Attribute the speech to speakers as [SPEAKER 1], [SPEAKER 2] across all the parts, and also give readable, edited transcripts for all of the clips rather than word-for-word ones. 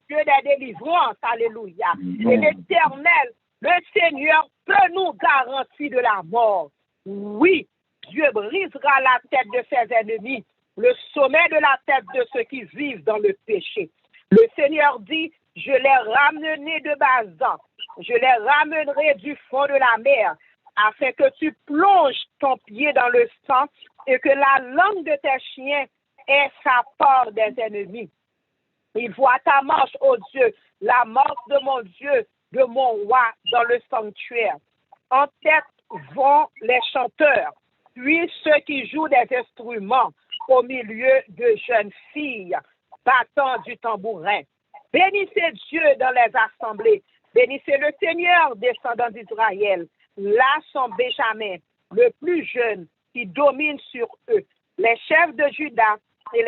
[SPEAKER 1] Dieu des délivrances. Alléluia. Et l'Éternel, le Seigneur, peut nous garantir de la mort. Oui, Dieu brisera la tête de ses ennemis, le sommet de la tête de ceux qui vivent dans le péché. Le Seigneur dit, je les ramenerai de Bazan, je les ramènerai du fond de la mer, afin que tu plonges ton pied dans le sang et que la langue de tes chiens ait sa part des ennemis. Il voit ta marche, ô Dieu, la marche de mon Dieu, de mon roi dans le sanctuaire. En tête vont les chanteurs, puis ceux qui jouent des instruments au milieu de jeunes filles battant du tambourin. Bénissez Dieu dans les assemblées. Bénissez le Seigneur, descendant d'Israël. Là sont Benjamin, le plus jeune, qui domine sur eux. Les chefs de Juda et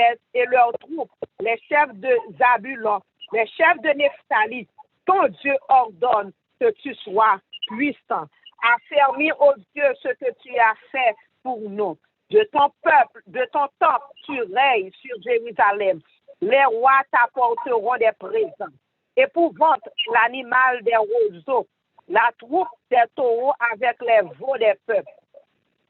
[SPEAKER 1] leurs troupes, les chefs de Zabulon, les chefs de Nephtali. Ton Dieu ordonne que tu sois puissant. Affermis, ô Dieu, ce que tu as fait pour nous. De ton peuple, de ton temple, tu règnes sur Jérusalem. Les rois t'apporteront des présents. Épouvante l'animal des roseaux, la troupe des taureaux avec les veaux des peuples,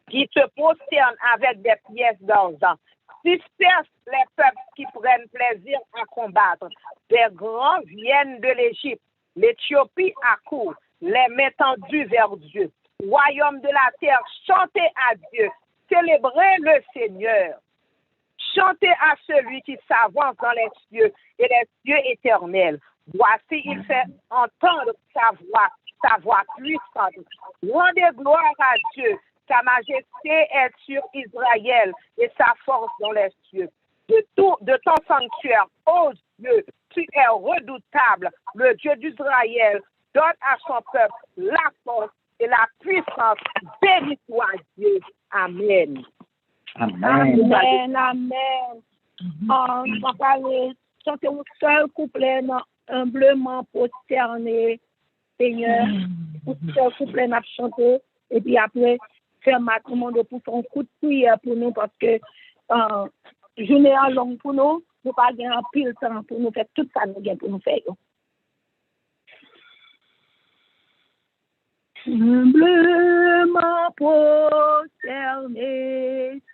[SPEAKER 1] qui te prosternent avec des pièces d'argent. Disperse les peuples qui prennent plaisir à combattre. Les grands viennent de l'Égypte, l'Éthiopie accourt, les mains tendues vers Dieu. Royaume de la terre, chantez à Dieu, célébrez le Seigneur. Chantez à celui qui s'avance dans les cieux et les cieux éternels. Voici, il fait entendre sa voix puissante. Rendez gloire à Dieu. Sa majesté est sur Israël et sa force dans les cieux. De ton sanctuaire, ô Dieu, tu es redoutable. Le Dieu d'Israël donne à son peuple la force et la puissance. Béni soit Dieu. Amen.
[SPEAKER 2] Amen. Amen. Amen. On va parler, chanter un seul couplet humblement prosterné, Seigneur. Un seul couplet n'a chanté. Et puis après, faire ma commande pour son coup de prière pour nous parce que journée en longue pour nous, nous pas gagner un pile temps pour nous faire tout ça nous gagne pour nous faire. Humblement prosterné,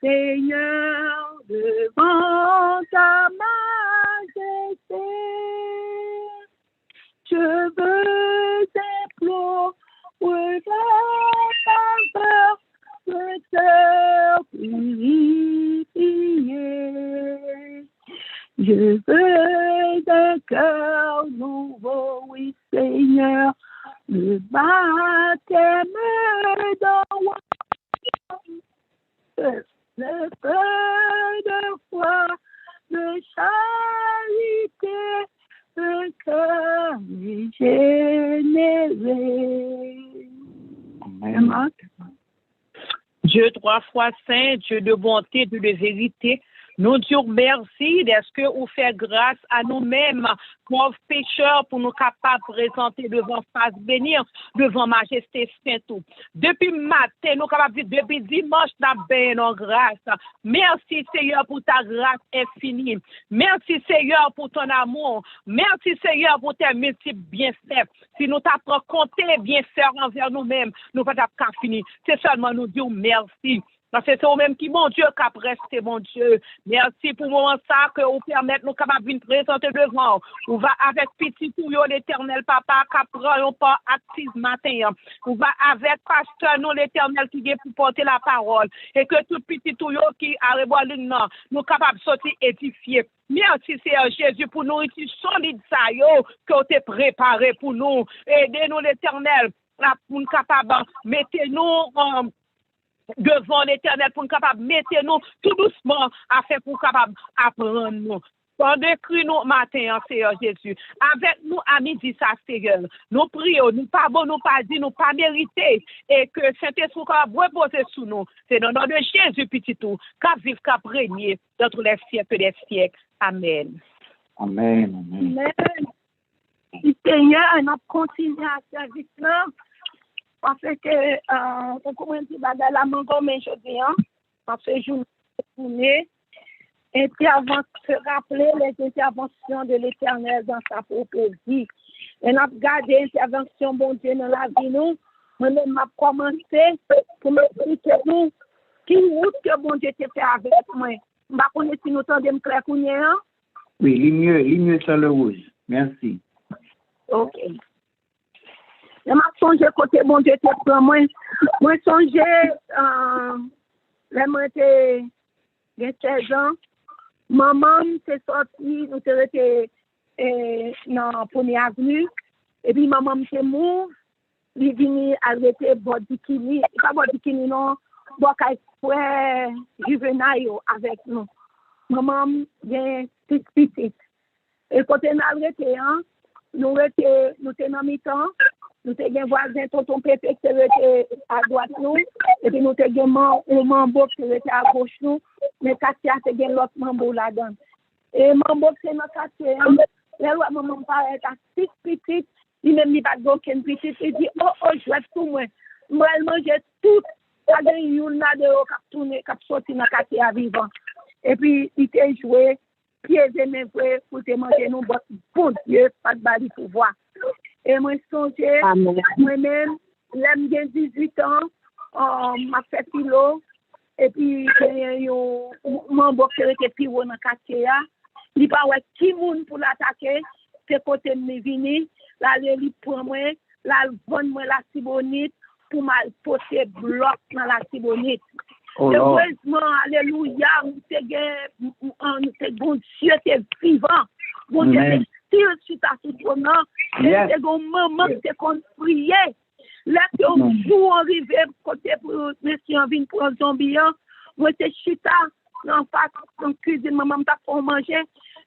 [SPEAKER 2] Seigneur, devant ta majesté, je veux implorer ta faveur, le cœur purifié. Je veux un cœur nouveau, oui, Seigneur. Le baptême d'eau, le feu de foi, de charité, le cœur régénéré.
[SPEAKER 3] Amen. Dieu 3 fois saint, Dieu de bonté, Dieu de vérité, nous disons merci d'est-ce que vous faites grâce à nous-mêmes, pauvres pécheurs, pour nous capables de présenter devant face bénir, devant majesté sainte. Depuis matin, nous capables de dire, depuis dimanche, nous avons nos grâce. Merci Seigneur pour ta grâce infinie. Merci Seigneur pour ton amour. Merci Seigneur pour tes multiples bienfaits. Si nous t'apprenons compter bienfaits envers nous-mêmes, nous ne pouvons pas finir. C'est seulement nous dire merci. Parce que c'est vous-même qui, mon Dieu, qui a resté, mon Dieu. Merci pour le moment ça que vous permettez nous capables de présenter devant. On va avec petit touillon l'éternel papa qui prend pas actif matin. On va avec pasteur nous l'éternel qui vient pour porter la parole. Et que tout petit touillon qui a reboilé nous capables de sortir édifiés. Merci Seigneur Jésus pour nous qui solide ça yo que vous avez préparé pour nous. Aidez-nous l'éternel pour nous capables mettez-nous devant l'éternel pour nous capables mettre nous tout doucement afin pour capable apprendre nous. Pendant que nous matin, Seigneur Jésus, avec nous à midi, ça, Seigneur, nous prions, nous pas bon, nous pas dit, nous pas mérité, et que Saint-Esprit va reposer sous nous. C'est dans le nom de Jésus, petit tout, qu'à vivre, qu'à régner dans tous les siècles des siècles. Amen.
[SPEAKER 1] Amen.
[SPEAKER 2] Amen. Seigneur, on continue à servir là. Parce que, on commence à la manger aujourd'hui, parce que je suis tournée. rappeler les interventions de l'Éternel dans sa propre vie. Et nous avons gardé l'intervention, bon Dieu, dans la vie, nous. Moi-même, m'a commencé pour m'expliquer nous qui route que bon Dieu t'a fait avec moi. Je ne sais pas si nous entendons clair qu'on y est.
[SPEAKER 4] Oui, les mieux sur le rouge. Merci.
[SPEAKER 2] Ok. Je m'a songé côté bon Dieu t'a fait moi. Moi, songé, j'étais 16 ans. Maman s'est sortie, nous étions dans la première avenue. Et puis, maman s'est morte. Il vient arrêter Bodikini, pas Bodikini, non, Bokay Juvenile avec nous. Maman vient petite. Et quand on a arrêté, nous étions dans mi-temps, nous étions voisins, tonton Pépé qui était à droite nous, et puis nous étions un mambo qui était à gauche nous, mais Katia était l'autre mambo là-dedans. Et mambo c'est notre quartier, là maman paraît à petite. Il m'a mis pas d'aucune petite. Il dit, oh, je vais tout moi. Moi, elle mangeait tout. Ça a une de cap tourner, cap sortir dans le quartier à vivant. Et puis, il t'a joué, pieds et mains pour te manger nous. Bon Dieu, pas de bali pour voir. Et moi, je songeais, moi-même, j'ai 18 ans, m'a fait philo. Et puis, mon boxeur était plus haut dans le quartier. Il n'y a pas qui monde pour l'attaquer. C'est côté de mes vignes. La li pour moi, la bonne moi la Tibonite pour mal poser bloc dans la Tibonite. Heureusement, alléluia, c'est bon Dieu, c'est vivant. Bon Dieu, c'est sûr sur ta souffrance. C'est un moment qui est prier. Là, un jour arrivé, côté pour monsieur en vient pour un zombie, moi c'est chita, en face, en cuisine, maman m'a fait manger.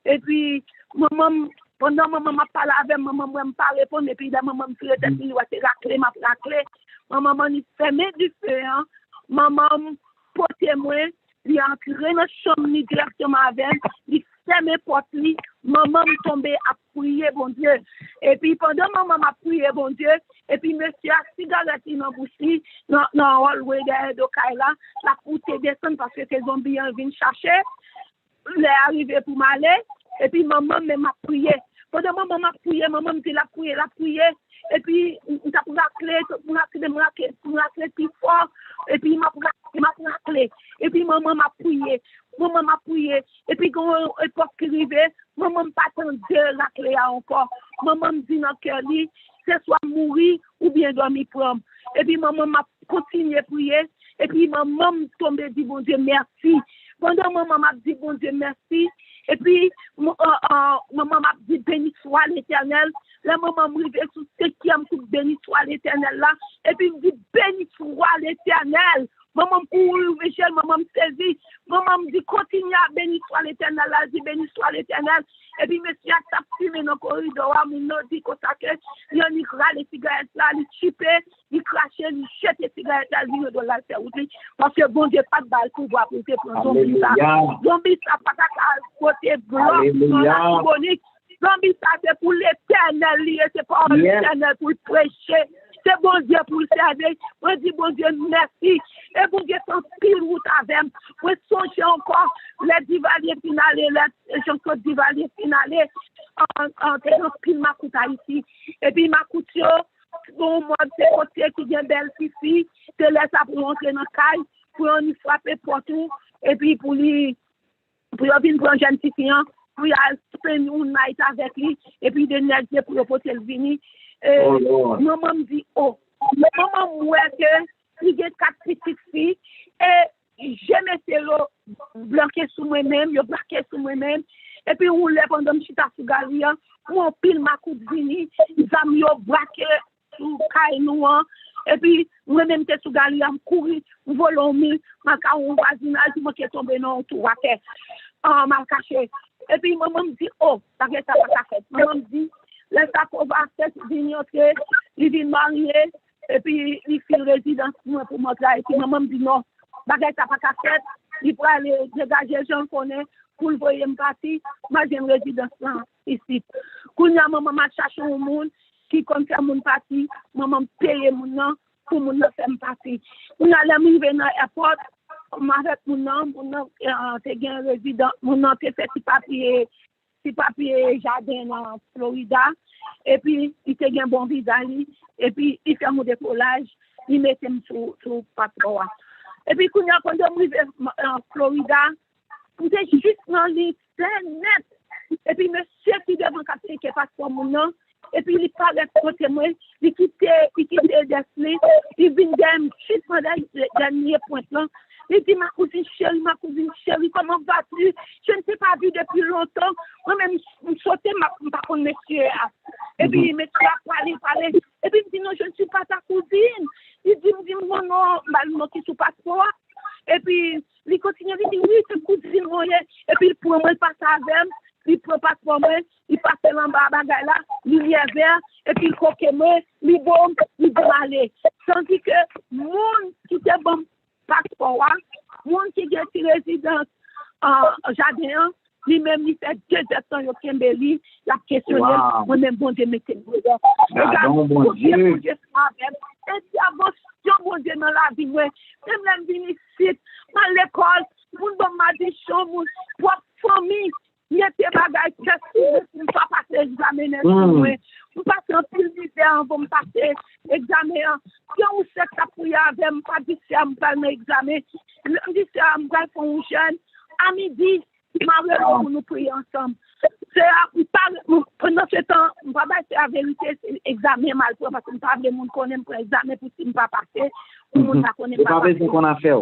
[SPEAKER 2] Et puis, maman, pendant maman m'a parlé avec maman, moi m'a répondre, et puis la maman me fait tête, il va te racler, m'a raclé. Maman m'a fermé du feu, maman porté moi, il a entré dans la chambre directement avec, il fermé porte lui, maman me tombé à prier, bon Dieu. Et puis pendant maman m'a prié, bon Dieu, et puis monsieur a cigarette dans bouche, dans hallway de Kaila, la route descend parce que ces zombies viennent chercher, il est arrivé pour m'aller, et puis maman m'a prié. Pendant maman m'a prié, maman me dit la prié, et puis il a pour la clé plus fort, et puis il m'a la clé, et puis maman m'a prié, et puis quand l'époque arrivée, maman m'a pas attendu la clé encore, maman me dit dans le cœur, c'est soit mourir ou bien dormir prendre, et puis maman m'a continué à prier, et puis maman me tombe et dit bon Dieu merci, pendant maman m'a dit bon Dieu merci, et puis maman m'a dit béni soit l'Éternel. La maman me rive sous ce qui a me béni soit l'Éternel là. Et puis me dit béni soit l'Éternel. Maman pour Michel, maman me saisit. Maman me dit continue à béni soit l'Éternel là. Je dis béni soit l'Éternel. Et puis monsieur a fumé dans le corridor. Mon dit qu'on s'accueille. Il a craché les cigarettes là. Il chipé. Il crachait. Il jette les cigarettes là. Il doit la faire aussi. Parce que bon Dieu pas de balle pour voir pour te prendre zombie ça. Zombie ça pas qu'à côté bloc dans la Tibonite. Zombie ça c'est pour l'Éternel. C'est pas l'Éternel pour prêcher. C'est bon Dieu pour le servir. Moi, je dis bon Dieu, merci. Et bon Dieu, sans pile route avec. Moi, songe encore les divaliers finales, les chansons divaliers finales, en pile ma coute ici. Et puis ma coute, bon, moi, c'est côté qui vient belle ici, te laisse à pour entrer dans le caille, pour on y frapper pour tout. Et puis pour venir prendre un jeune petit pour y spend une night avec lui, et puis de neiger pour le porter le vini. Maman me dit, maman me dit que il y a 4 petites filles et j'aime essayer de bloquer sur moi-même, je bloquer sur moi-même. Et puis, on lève pendant que je suis à Sougalia, on pile ma coupe de vini, ils ont bloqué sur Kainouan. Et puis, moi-même, je suis à Sougalia, je cours, je vole en mille, je suis au voisinage, je suis tombé dans tout à terre, je caché. Et puis, maman me dit, ça va être pas fait. Maman me dit, le sac va faire venir entrer, il vient marier, et puis il fait résidence pour moi. Et puis maman me dit non, bagage ça pas fait, il faut aller dégager, j'en connais, pour le voyer me partir, moi j'ai une résidence là, ici. Quand maman m'a cherché un monde qui compte faire mon parti, maman paye mon nom pour mon faire me partir. On a l'arrivée dans l'airport, avec mon nom, t'es un résident, mon nom t'es fait si papier jardin en Florida, et puis il te un bon visa, et puis il fait mon décollage, il met sur passeport. Et puis quand on arrive en Florida, vous êtes juste dans les net. Et puis monsieur qui devant capter passeport mon nom, et puis il parle côté moi, il quitte Desney, il vient d'un juste pendant le dernier point là. Il dit ma cousine chérie, comment vas-tu? Je ne t'ai pas vu depuis longtemps. Moi-même, je sautais ma monsieur. Et puis, il me dit, parler. Et puis, il me dit, non, je ne suis pas ta cousine. Il dit, mon nom qui sous passeport. Et puis, il continue, il dit, oui, c'est cousine, moi. Et puis, il prend moi le passage avec, il prend passeport, moi, il passe en bas, bagaille là, il vient vers, et puis, il coque moi, il bombe, il va aller. Tandis que, mon qui était bon, passeport, mon qui est résidence en jardin, lui-même, il fait 2 ans, il a Kimberly, la questionné, moi-même, bon Dieu, mettez-vous dedans.
[SPEAKER 4] Pardon, bon Dieu.
[SPEAKER 2] Et puis, avant, bon Dieu, dans la vie, même la vie ici, dans l'école, mon bon m'a dit, mon propre famille, il y a des bagages que je ne peux pas passer l'examen. Je passe un peu d'hiver pour me passer l'examen. Si on sait que ça pourrait avoir, je pas dit si on va faire l'examen. Je dis si on va faire un jeune. À midi, je m'arrête pour nous prier ensemble. Pendant ce temps, je ne vais pas faire la vérité, c'est l'examen mal parce que je ne sais pas le monde connaît pour l'examen pour si je ne pas passer. Tout le monde ne connaît pas.
[SPEAKER 4] C'est pas ce qu'on a fait.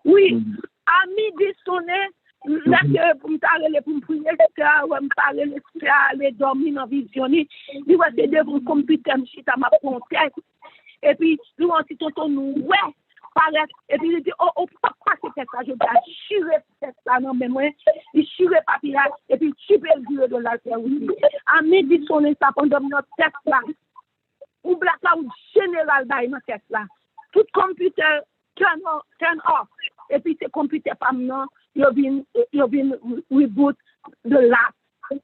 [SPEAKER 2] Oui, à midi sonné. Là, pour me parler, pour me prier, me parler, aller dormir dans la vision, il va se devant le computer, je ma contexte. Et puis, nous, on dit, tonton, nous, ouais, paraît. Et puis, il dit, oh, pourquoi c'est ça? Je dois chirer ça, non, mais moi, il chirer papier, et puis, chirer le bureau de la terre, oui. À midi, sonner ça pendant notre test là. Ou blackout général dans notre test là. Tout computer, turn off. Et puis, c'est computer pas maintenant. Il y a une reboot de là.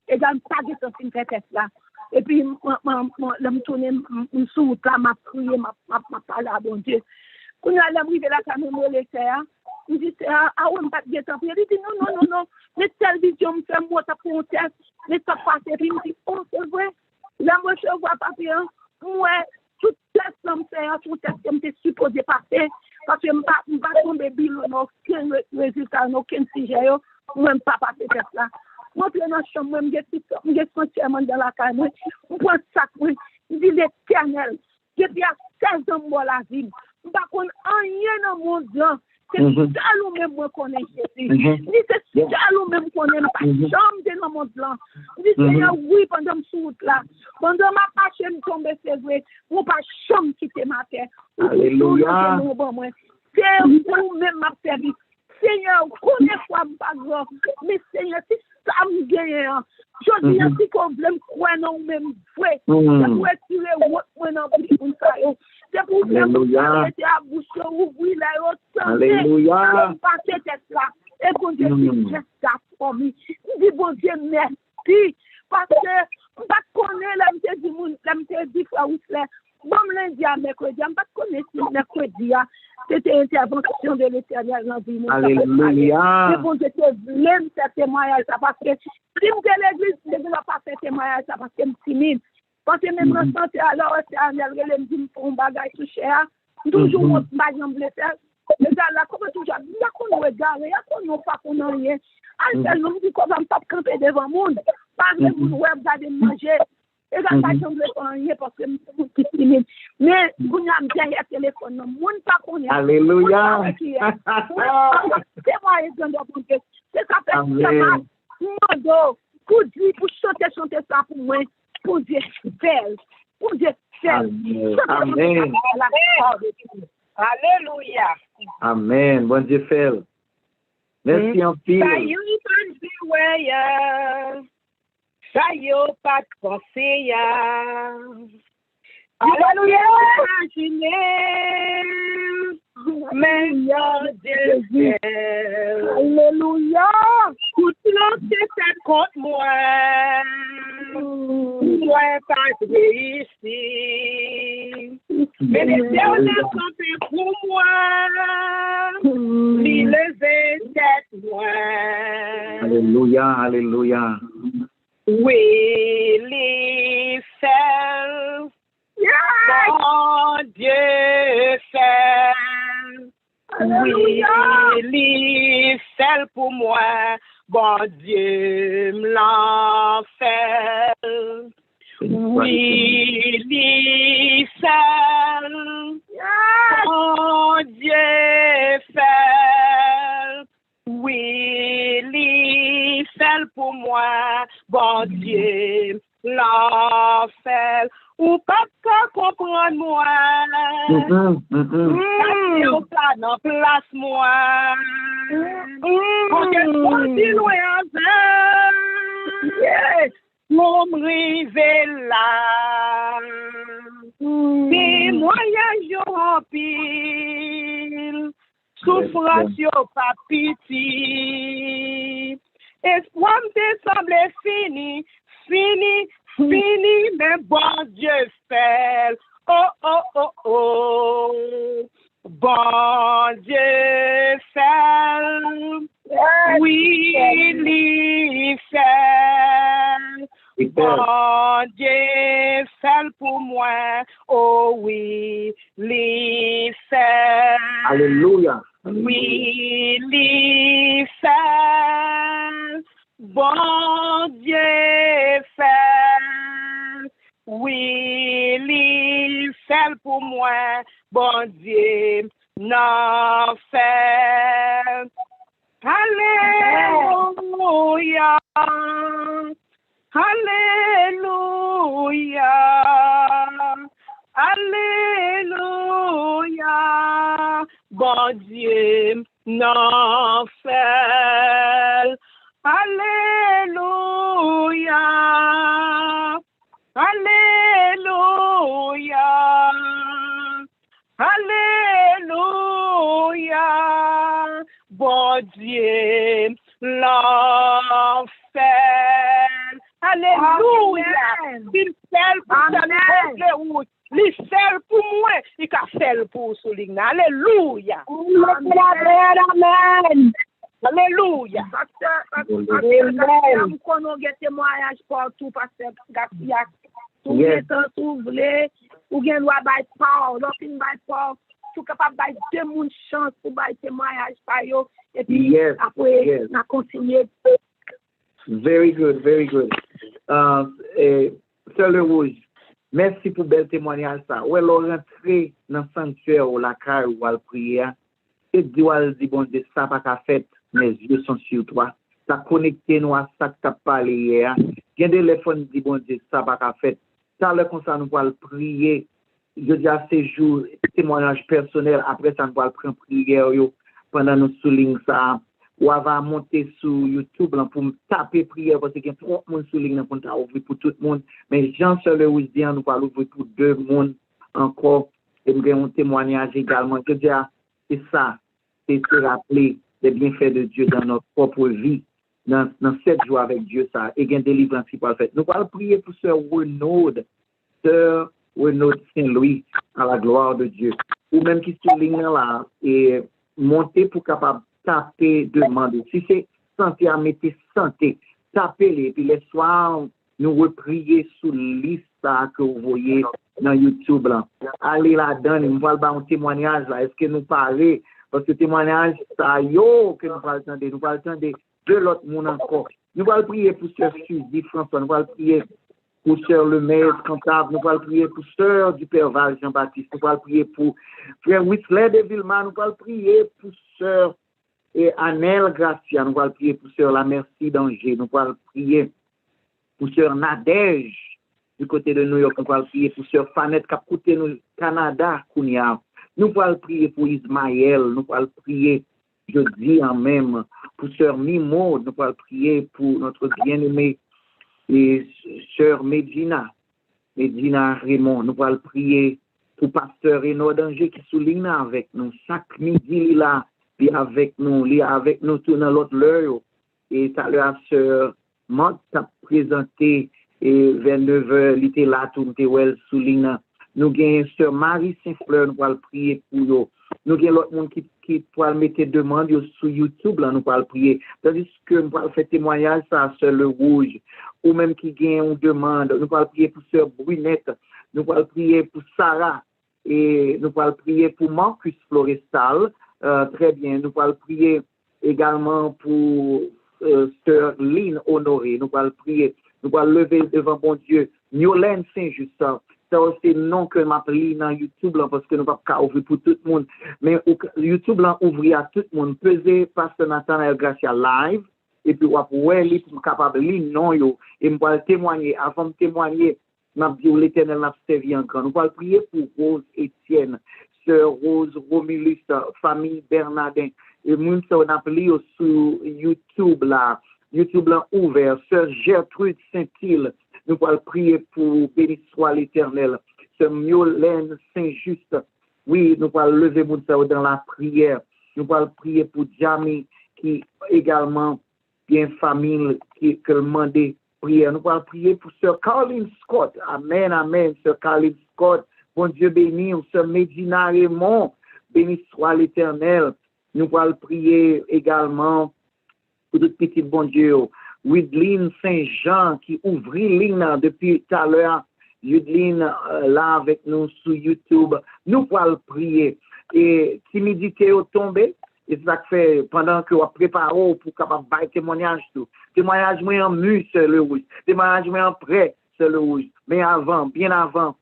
[SPEAKER 2] Et dans pas de temps, c'est une test là. Et puis, je me tourne sous route là, m'a prié, m'a parlé à bon Dieu. Quand je suis arrivé là, quand je me faire, je dis, on pas de temps. Il dit, non. Les télévisions me font moi, ça pour un test. Mais ça passe. Et puis, il me dit, oh, c'est vrai. Là, moi, je vois papier. Moi, tout test que je fais, tout test que je suis supposé passer. Parce que je ne vais pas tomber bilan, aucun résultat, aucun sujet, je ne vais pas passer test là. Moi, je suis dans la chambre, je suis sentièrement dans la caille, je prends ça, je dis l'éternel, depuis 16 ans, moi, la vie, je ne vais pas rien dans mon monde. C'est ça ou même moi qu'on est Jésus. C'est ça ou même qu'on est pas chambre dans mon plan. Je dis oui pendant me route là. Pendant ma pache me tombe c'est vrai. Ou pas chambre quitter ma terre.
[SPEAKER 4] Alléluia.
[SPEAKER 2] C'est vous même ma service. Seigneur, connais quoi pas grand. Mais Seigneur, si ça me gagne. Je dis si problème quoi non même vrai. C'est pour tirer moi dans pour ça. C'est pour faire arrêter à bouche ouvrir là
[SPEAKER 4] Alléluia.
[SPEAKER 2] Passer tête là. Et bon Dieu, just that for me. Dis bon Dieu merci parce que pas connaître la me dit frère Ousler. Bon lundi à mercredi, je ne connais pas mercredi. C'était intervention de l'Éternel dans vie.
[SPEAKER 4] Alléluia.
[SPEAKER 2] Mais bon Dieu, je l'aime ce témoignage parce que si je suis l'église, je ne vais pas faire témoignage parce que je suis timide. Parce que même dans santé, alors, c'est un elle me dit pour un bagage tout cher. Toujours, mon bagage en bleu faire. Les gars, là, comment toujours, il y a qu'on regarde, il y a qu'on pas qu'on a rien. Alors, l'homme dit qu'on va me pas camper devant le monde. Pas de monde, ouais, vous allez manger. Et là, pas de monde rien parce que je suis timide. Mais, vous n'avez pas derrière le téléphone, le monde pas qu'on est.
[SPEAKER 4] Alléluia.
[SPEAKER 2] C'est moi, c'est ça fait que ça pour dire, pour chanter ça pour moi. Pour Dieu faire. Pour Dieu faire.
[SPEAKER 4] Amen.
[SPEAKER 1] Alléluia.
[SPEAKER 4] Amen. Bon Dieu fait. Merci en pile.
[SPEAKER 1] Ça y est, pas de voyage. Ça y est, pas de pensée. Alléluia. Meilleur Dieu.
[SPEAKER 2] Alléluia.
[SPEAKER 1] Tout le c'est contre moi. Moi, pas ici. Mais l'Éternel campait pour moi, il levait tête moi.
[SPEAKER 4] Alléluia, alléluia.
[SPEAKER 1] Oui, les seuls, mon Dieu seul. Oui, les seuls pour moi, bon Dieu me l'a fait. Oui, les seuls, mon Dieu fait. Oui, les seuls pour moi, bon Dieu l'a fait. Ou pas qu'à comprendre moi. Ou pas dans place moi. Pour que je suis loin pour me river là. Des moyens en pile. Souffrance yo pas pitié. Espoir me semble fini, mais bon Dieu fait. Oh, oh, oh, oh. Bon Dieu fait. Oui, il fait. Bon Dieu fait pour moi. Oh oui, il fait.
[SPEAKER 4] Alléluia.
[SPEAKER 1] Oui, il fait. Bon Dieu fait. Oui, il fait pour moi. Bon Dieu n'en fait. Alléluia. Alléluia. Alléluia. Bon Dieu n'en fait. Alléluia. Alléluia. Alléluia. Bon Dieu l'en fait. Alléluia. Il fait pour ça. Il fait pour moi. Il a fait pour souligner. Alléluia.
[SPEAKER 2] Amen.
[SPEAKER 1] Alléluia.
[SPEAKER 2] Amen. Qu'on a des témoignages partout, pasteur Garcia. Tout le temps, tout voulez, ou bien loi by power, l'aucune by power, tout capable de deux moun chance pour bailler témoignage par yo, et puis après, on a continué.
[SPEAKER 4] Very good, very good. Sœur Le Rouge, merci pour bel témoignage ça. Ou elle rentré dans le sanctuaire ou la caille ou à prier, et dit bon Dieu, ça pas qu'à fait, mes yeux sont sur toi. Ça connecté nous à ça que tu as parlé hier. Bien de téléphone dit bon Dieu, ça pas qu'à fait. Ça le concerne, nous allons prier. Je dis à ces jours, témoignage personnel, après ça, nous allons prendre prière pendant nous soulignons ça. Ou va monter sur YouTube là, pour taper prière parce qu'il y a trop de monde sur ligne pour ouvrir pour tout le monde. Mais Jean-Charles Lewis dit, nous allons ouvrir pour deux monde encore. Et nous avons un témoignage également. Je dis, c'est ça, c'est se rappeler des bienfaits de Dieu dans notre propre vie, dans 7 jours avec Dieu, ça, et gain délivrance qui peut le faire. Nous allons prier pour Sœur Renaud Saint-Louis, à la gloire de Dieu. Ou même qui sur ligne là, et monter pour capable taper, demander. Si c'est santé à mettre santé, tapez-les, puis les soirs, nous reprier sous liste que vous voyez dans YouTube là. Allez là-dedans, nous allons un témoignage là. Est-ce que nous parlons? Parce que témoignage, ça yo que nous allons attendre. Nous allons attendre de l'autre monde encore. Nous allons prier pour Sœur Suzy François. Nous allons prier pour Sœur Lemaire Comptable. Nous allons prier pour Sœur du Père Val Jean-Baptiste. Nous allons prier pour Frère Whistler de Villemar. Nous allons prier pour Sœur Annelle Gracia. Nous allons prier pour Sœur La Merci d'Angers. Nous allons prier pour Sœur Nadège du côté de New York. Nous allons prier pour Sœur Fanette qui a coûté nous Canada. Nous allons prier pour Ismaël. Nous allons prier, je dis en même, pour Sœur Mimo. Nous allons prier pour notre bien-aimée et Sœur Medina Raymond. Nous allons prier pour Pasteur Renaud d'Angers qui souligne avec nous. Chaque midi, là, il est avec nous tout dans l'autre l'heure. Et tout à l'heure, Sœur Marc t'a présenté et vers 9h, il était là, tout le souligne nous avons Sœur Marie Saint-Fleur, nous allons prier pour eux. Nous avons l'autre monde qui pourra mettre demande sur YouTube, là, nous allons prier. Tandis que nous allons faire témoignage à Sœur Le Rouge, ou même qui gagne une demande, nous allons prier pour Sœur Brunette, nous allons prier pour Sarah, et nous allons prier pour Marcus Florestal, très bien, nous allons prier également pour Sœur Lynn Honoré, nous allons prier, nous allons lever devant bon Dieu, Yolène Saint-Justin. Ça c'est non que m'appelle dans YouTube là, parce que nous ne pouvons pas ouvrir pour tout le monde. Mais YouTube là ouvrir à tout le monde. Pesez Pasteur Nathanael Gracia live et puis ouais li pour capable li non yo et me va témoigner avant de témoigner m'a dit l'Éternel m'a servi encore. Nous allons prier pour Rose Étienne, Sœur Rose Romulus, famille Bernardin. Et nous on appelé sur YouTube là ouvert, Sœur Gertrude Saint-Île. Nous allons prier pour béni soit l'Éternel. Sœur Miolène Saint-Just. Oui, nous allons lever mon cerveau dans la prière. Nous allons prier pour Jamie qui également bien famille qui demande prière. Nous allons prier pour Sœur Caroline Scott. Amen, amen. Sœur Caroline Scott. Bon Dieu béni. Sœur Médina Raymond. Béni soit l'Éternel. Nous allons prier également pour tout petit bon Dieu. Widline Saint-Jean qui ouvrit ligne depuis tout à l'heure. Widline là avec nous sur YouTube. Nous allons prier. Et timidité est tombée. Et ça fait pendant que on prépare pour capable faire témoignage tout. Témoignage moins en mu sur le rouge. Témoignage moins en prêt sur le rouge. Mais avant, bien avant.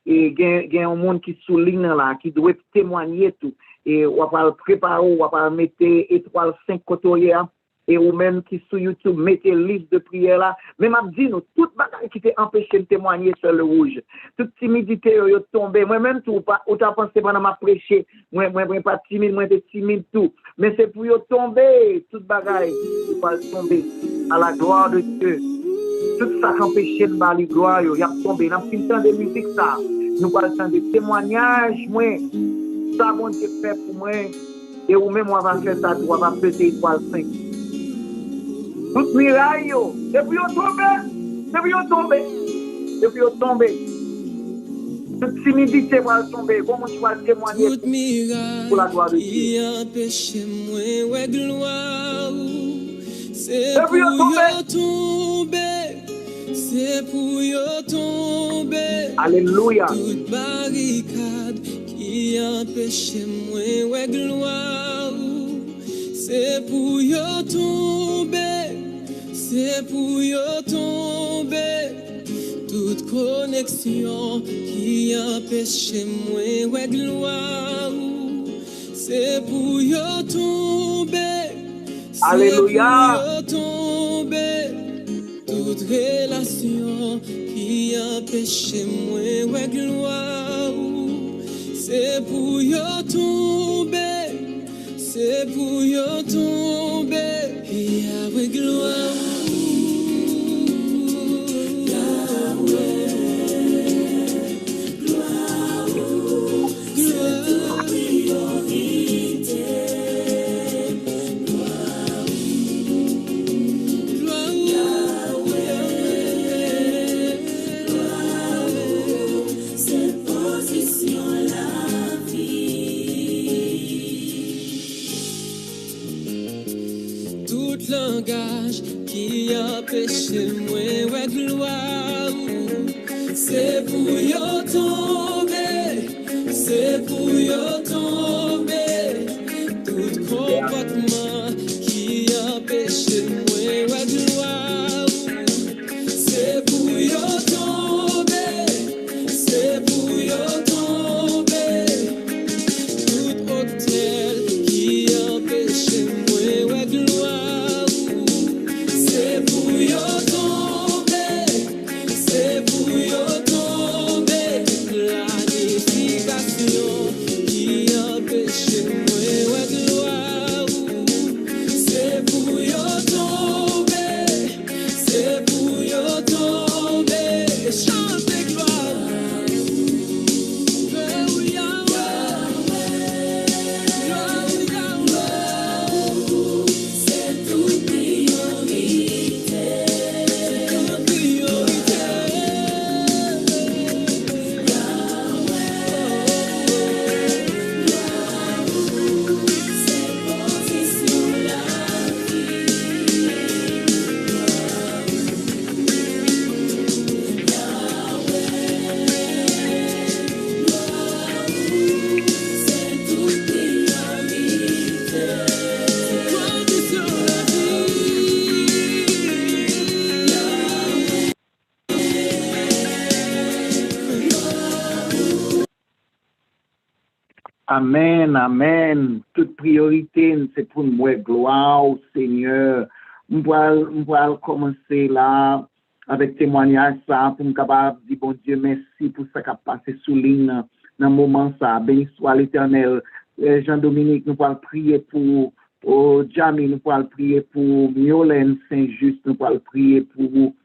[SPEAKER 4] Et il y a un monde qui souligne là, qui doit témoigner tout. Et on va préparer, on va mettre étoile 5 côtés. Et ou même qui sur YouTube mettez liste de prière là, même m'a dit nous toute bagaille qui t'a empêché de témoigner sur le rouge, toute timidité yo tombé, moi même tout pas ou t'as pensé pendant m'a prêché, moi pas timide, moi t'es timide tout, mais c'est pour yo tomber toute bagaille qui va tomber à la gloire de Dieu. Tout ça qui empêche de bali gloire yo, y a tombé dans fin temps de musique ça. Nous pas le temps de témoignage moi. Ça bon Dieu fait pour moi et ou même on va faire ça, on va peser étoile 5. Tout miraille, depuis on tombe. Toute timidité va tomber. Comment tu vas témoigner pour la gloire de Dieu? C'est pour tomber. Alléluia.
[SPEAKER 5] Toute barricade qui empêche moi gloire. C'est pour tomber, toute connexion qui empêche moi gloire. C'est pour tomber,
[SPEAKER 4] Alléluia.
[SPEAKER 5] toute relation qui empêche moi gloire. C'est pour tomber, et avec gloire. Langage qui empêche moi ouais gloire, c'est pour tomber, tout comportement qui empêche moi ouais gloire, c'est pour tomber, tout hôtel qui empêche moi ouais gloire. Planification qui
[SPEAKER 4] Amen, amen. Toute priorité, c'est pour moi, gloire au Seigneur. On va commencer là avec témoignage ça pour me capable dire bon Dieu merci pour ça qui a passé sous ligne dans le moment ça. Béni soit l'Éternel. Jean-Dominique, nous allons prier pour Jamie, nous allons prier pour Miolène Saint-Just, nous allons prier pour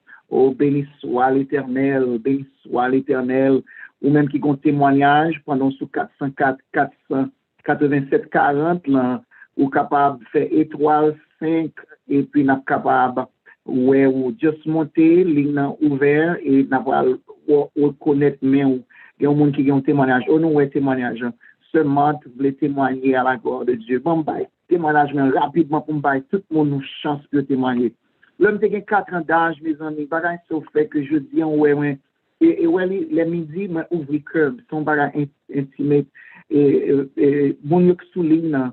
[SPEAKER 4] béni soit l'Éternel, béni soit l'Éternel. Ou même qui ont témoignage pendant sous 404, 487, 40 là, ou capable de faire étoile 5 et puis n'a capable ouais ou juste monter ligne ouvert et n'a pas reconnaître mais il y a un monde qui ont témoignage on ouais témoignage seulement voulait témoigner à la gloire de Dieu bon bye témoignage mais rapidement pour bye tout le monde nous chance de témoigner l'homme qui a 4 ans d'âge mes amis bagage sauf fait que je dis ouais et ouais les midi mais ouvrir cœur son bagage intimate et mon yo souligne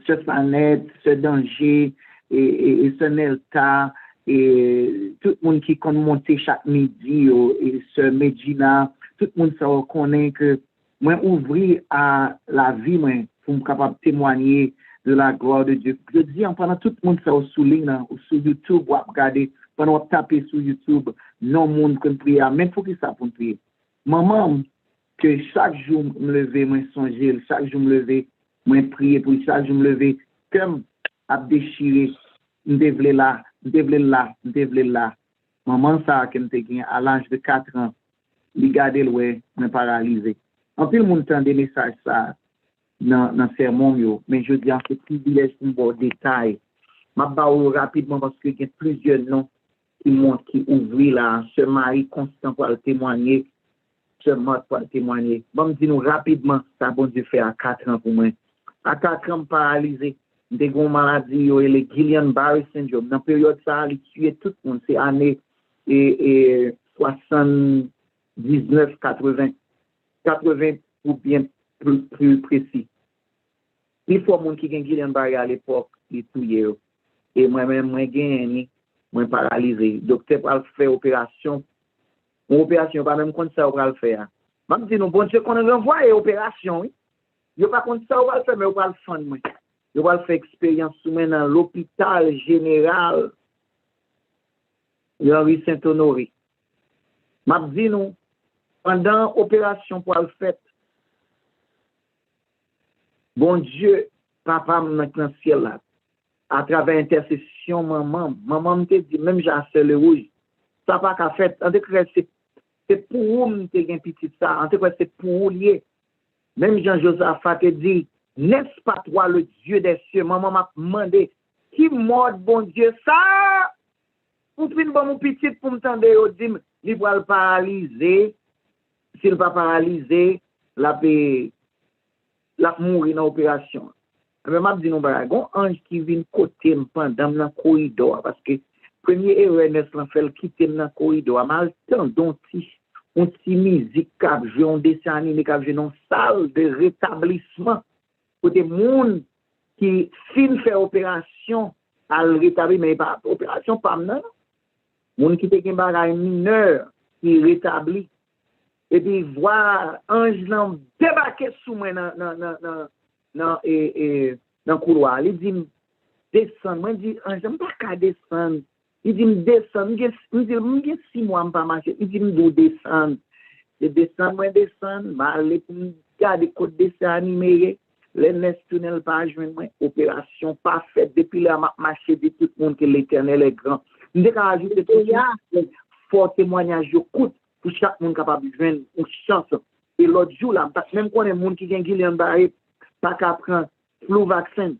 [SPEAKER 4] ce planète ce danger et ce Nelta et tout le monde qui compte monter chaque midi et ce Medina tout le monde ça reconnaît que moi ouvrir à la vie moi pour me capable témoigner de la gloire de Dieu. Je dis pendant tout le monde ça souligne sur YouTube ou regarder pendant taper sur YouTube non monde qu'on prie même faut que ça pour prier. Maman que chaque jour me lever moi songer chaque jour me lever moi prier pour chaque jour me lever comme à déchirer m'devler là maman ça que me gagné à l'âge de 4 ans il garder le ouais me paralysé en plus le monde entend des messages ça dans sermon yo mais je dis en fait privilège pour bon détail m'a baou rapidement parce que il y a plusieurs noms qui montrent qui ouvrir là ce mari constant pour le témoigner ce mot pour le témoigner bon dis nous rapidement ça bon Dieu fait à 4 ans pour moi à 4 ans paralysé des grandes maladies et le Guillain-Barré syndrome dans période ça il tuait tout le monde c'est année et 79 80 ou bien plus précis il faut monde qui gagne Guillain-Barré à l'époque il tuait et moi-même moi gagné moi paralysé docteur va faire opération pas même comme ça on va le faire même si nous bon Dieu qu'on renvoie opération oui yo pas comme ça on va le faire mais on va le faire moi je vais faire expérience dans l'hôpital général de Henri Saint-Honoré. M'a dit nous pendant opération pour le fait bon Dieu papa maintenant ciel là à travers intercession maman me dit même j'ai assez le rouge ça pas qu'à fait en tout cas c'est pour nous te gain petit ça en tout cas c'est pour lier même Jean-Josaphat te dit n'est-ce pas toi le Dieu des cieux? Maman m'a demandé, qui mord bon Dieu ça? Pour fin bon mon petit pour me tendre au dim, il va le paralyser. S'il va paralyser, la mourir dans l'opération. Mais m'a dit non baragon ange qui vient côté pendant dans corridor parce que premier erreur n'est fait quitter dans corridor mal temps donc on petit musique cap jouer on dessin animé cap jouer dans salle de rétablissement pour des monde qui fin fait opération à le rétablir mais pas opération pas non monde qui te gen bagay mineur qui rétablit et puis voir ange là débarquer sous moi dans couloir il dit descendre moi dit ange j'aime pas qu'à descendre il dit me descendre me dit 6 mois pas marcher il dit me do descendre et descendre m'aller pour garder côté dessin animé les nests tunnel pas joindre moi opération pas faite depuis là marché de tout le monde que l'Éternel est grand nous devons ajouter fort témoignage coûte pour chaque monde capable de joindre une chance et l'autre jour là même quand les monde qui gagne Guillain-Barré pas qu'à prendre flu vaccin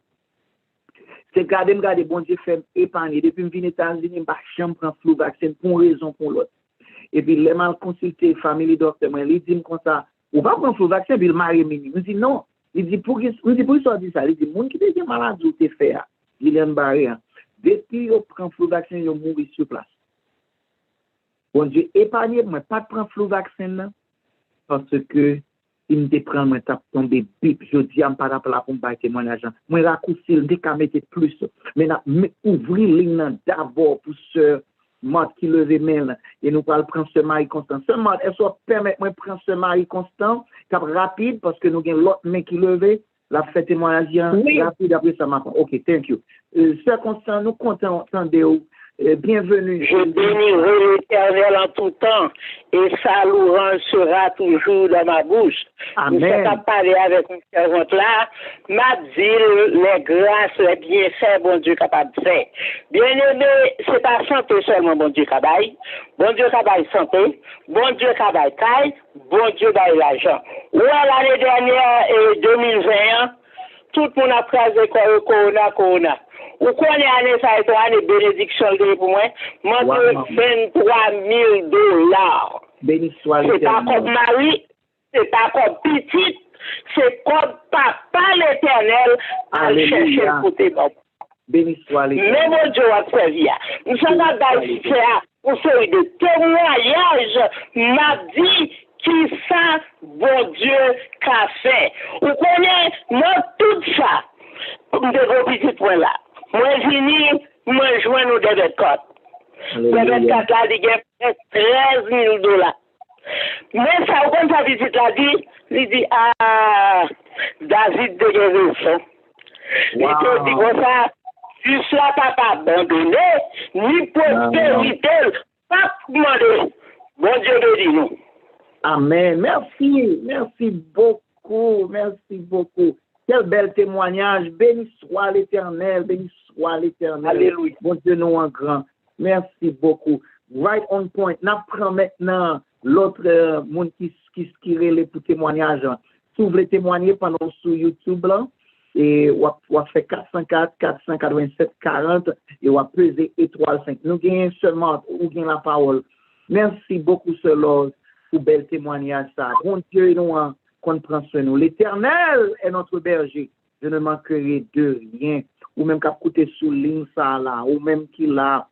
[SPEAKER 4] c'est garder bon Dieu fait épargner depuis me venir aux États-Unis pas chambre prendre flu vaccin pour une raison pour l'autre et puis les mal consulter famille docteur moi il dit comme ça ou pas prendre flu vaccin puis le mari mini me dit non il dit pour ça dit ça il dit monde qui est malade ou te fait Guillain-Barré depuis on prend flu vaccin il mourir sur place bon Dieu épargner moi pas prendre flu vaccin là parce que il me prend moi tape tomber bip je dis am pas là pour me témoignage moi raccourci le déca mettre plus mais ouvrir ligne d'abord pour sœur Marthe qui levait main et nous allons prendre ce mari constant. Ce Marthe, est-ce que permettez-moi de prendre ce mari constant, cap rapide, parce que nous avons l'autre main qui levait, la fait témoignage rapide après ça m'a. OK, thank you. Sœur Constant, nous comptons entendre bienvenue.
[SPEAKER 6] Je bénirai l'Éternel en tout temps, et sa louange sera toujours dans ma bouche.
[SPEAKER 4] Amen.
[SPEAKER 6] Je sais parler avec une servante là, m'a dit les grâces, les bienfaits, bon Dieu capable de faire. Bien aimé, c'est pas santé seulement, bon Dieu capable. Bon Dieu capable santé, bon Dieu capable taille, bon Dieu bail l'argent. Ouais, l'année dernière, 2020, tout le monde a pris corona. Ou connaît année ça et année bénédiction pour moi, moi $23 000.
[SPEAKER 4] Béni soit
[SPEAKER 6] c'est pas comme mari, c'est pas comme petite, c'est comme papa l'Éternel à chercher le côté bon.
[SPEAKER 4] Béni soit l'Éternel.
[SPEAKER 6] Mais mon Dieu a servi. Nous sommes dans une série de témoignages, m'a dit qui ça, bon Dieu, qu'a fait. Vous connaissez, moi, tout ça, de vos petits points là. Moi, vini, moi, joins nos débits de code. Débits de code là, il y a $13 000. Mais ça, au comme sa visite là, il dit, David de Guérison. Il te dit comme ça, juste là, papa abandonné, ni prospérité, pas demander. Bon Dieu bénit nous.
[SPEAKER 4] Amen. Merci beaucoup. Quel bel témoignage. Béni soit l'Éternel.
[SPEAKER 6] Alléluia.
[SPEAKER 4] Bon Dieu, nous en grand. Merci beaucoup. Right on point. Nous prenons maintenant l'autre monde qui relève pour témoignage. Si vous voulez témoigner pendant sur YouTube, là, et on fait 404, 487, 40, et on peser étoile 5. Nous gagnons seulement, ou gagnons la parole. Merci beaucoup, ce Lord, pour bel témoignage, ça. Bon Dieu, nous qu'on prend sur nous. L'Éternel est notre berger. Je ne manquerai de rien. Ou même qu'à côté sous ligne ça là, ou même qu'il a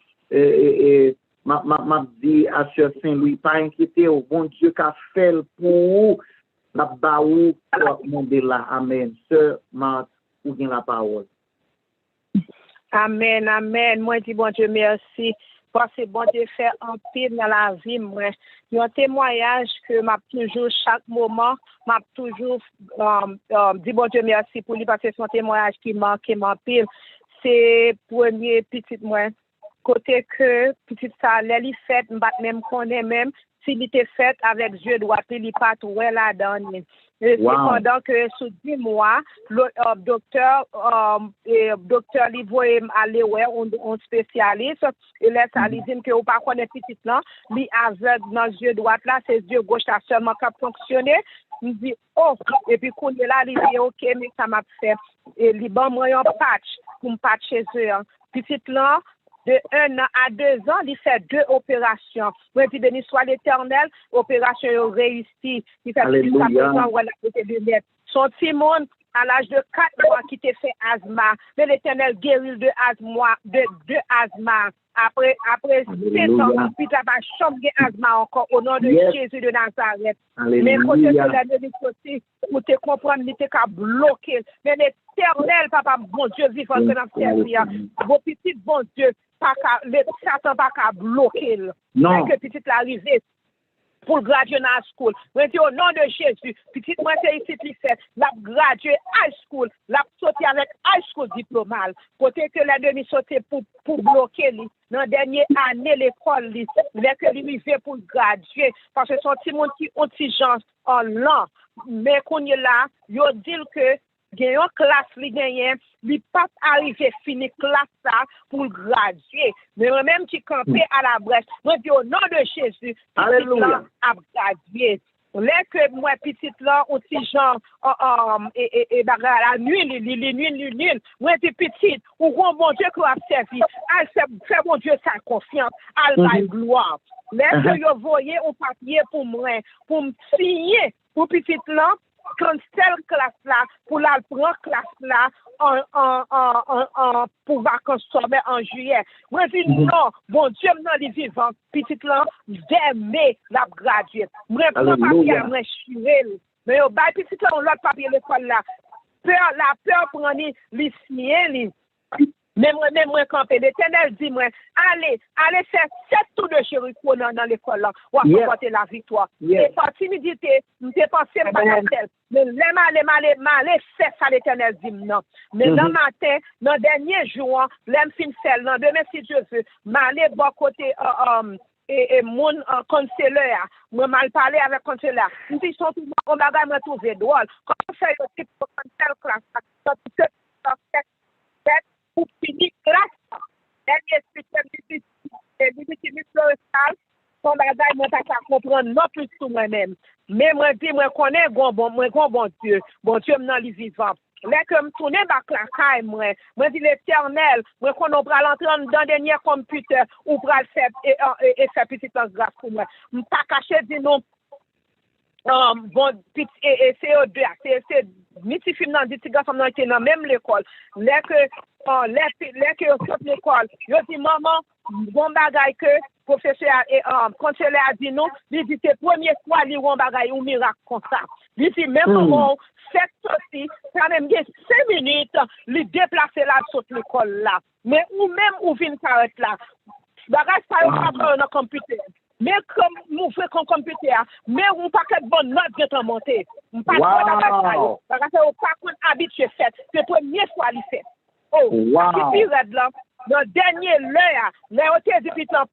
[SPEAKER 4] m'a dit à Sœur Saint-Louis, pas inquiéter, au bon Dieu qu'a fait pour la baou pour monde là. Amen. Sœur Marthe, ou bien la parole.
[SPEAKER 2] Amen. Moi dis bon Dieu merci. Parce que bon Dieu fait un pile dans la vie, moi. Il y a un témoignage que m'a toujours, chaque moment, m'a toujours dit bon Dieu merci pour lui parce que c'est un témoignage qui manque pile. C'est premier petit moi. Côté que petit ça, les fait, même connaît même, s'il était fait avec Dieu droit, il pas tout là dedans. Cependant que sous 10 mois, le docteur lui voyait aller on spécialiste et laisse aller dire que on pas connaît petit là, lui aveugle dans yeux droit là, ses yeux gauche là seulement qui fonctionner. Il dit oh et puis quand il là il dit OK mais ça m'a fait et il bon moi un patch pour me patcher yeux. Petit là de 1 an à 2 ans, il fait 2 opérations. Moi, puis béni soit l'Éternel, opération réussie. Il fait plus de 4 ans, voilà, son petit monde, à l'âge de 4 mois, qui t'a fait asthma. Mais l'Éternel guérit de asthma. Après 7 ans, puis t'as pas changé asthma encore, au nom de Jésus de Nazareth. Mais quand tu l'as donné aussi, pour te comprendre, il était qu'à bloquer. Mais l'Éternel, papa, bon Dieu, vivant que dans servir. Vos petits, bon Dieu, le Satan pas qu'à bloquer. Non. Que petit l'arrivée pour graduer dans la school. Mais au nom de Jésus, petit moi c'est ici qui fait, l'a gradué high school, l'a sauté avec high school diplôme. Côté que la demi sauté pour bloquer lui. Dans la dernière année l'école lui, que lui fait pour graduer parce que son petit monde qui intelligence en l'an. Mais qu'on est là, yo dit que gagne une classe li gagne, li pas arrivé fini classe ça pour graduer. Mais même qui campé à la brèche, moi dis au nom de Jésus, alléluia, a gradué. Là que moi petite là aussi genre et bagarre la nuit. Moi dis petite, ou bon Dieu qui a servi, fait bon Dieu sa confiance, à gloire. Là que yo voyez un papier pour moi, pour me signer pour petite là quand cette classe là pour la prendre classe là pour vacances sommet en juillet. Moi dis non, bon Dieu non les vivants petite là d'aimer la graduer. Moi prends papier moi chiré. Mais au bail petite là on l'autre papier l'école là. La peur prendre les signer
[SPEAKER 1] Mais moi, campé, l'Éternel dit, moi, allez faire 7 tours de Jéricho dans l'école là, ou apporter la victoire. Et par timidité, je t'ai pensé pas à tel. Mais m'aller faire ça, l'Éternel dit, non. Mais dans matin, dans le dernier jour, l'aime fin faire, dans demain, si Dieu veut, m'aller bon côté, et mon conseiller, moi mal parler avec conseiller. Nous disons tout le monde bagage me trouver drôle. Quand ça yo type pour telle classe, pour finir classe. Dernier système florestal, son bagage moi pas comprendre non plus tout moi-même. Mais moi dis moi connais bon Dieu. Bon Dieu m'nan li vivant. Là que me tourner back la caille moi dis l'Éternel, moi qu'on on va l'entrer dans dernier computer ou va le faire et faire petite grâce pour moi. Me pas cacher dit non bon petit et CO2 c'est mitifim dans dit garçon dans qui dans même l'école. Là que yo sort l'école, yo dit maman bon bagay que professeur et conseiller a dit non, il dit c'est première fois li bon bagay ou miracle comme ça. Il dit même moment cette sortie, ça même 5 minutes, li déplacer là sur l'école là. Mais ou même ou vinn s'arrête là. Bagay ça yo pas dans computer. Mais comme nous faisons computer, mais on pas que bonne note de monter. On pas de parce que on pas habitué fait. C'est première fois li fait. Oh, qui pire là. Dans dernier l'heure, les hôtels depuis pas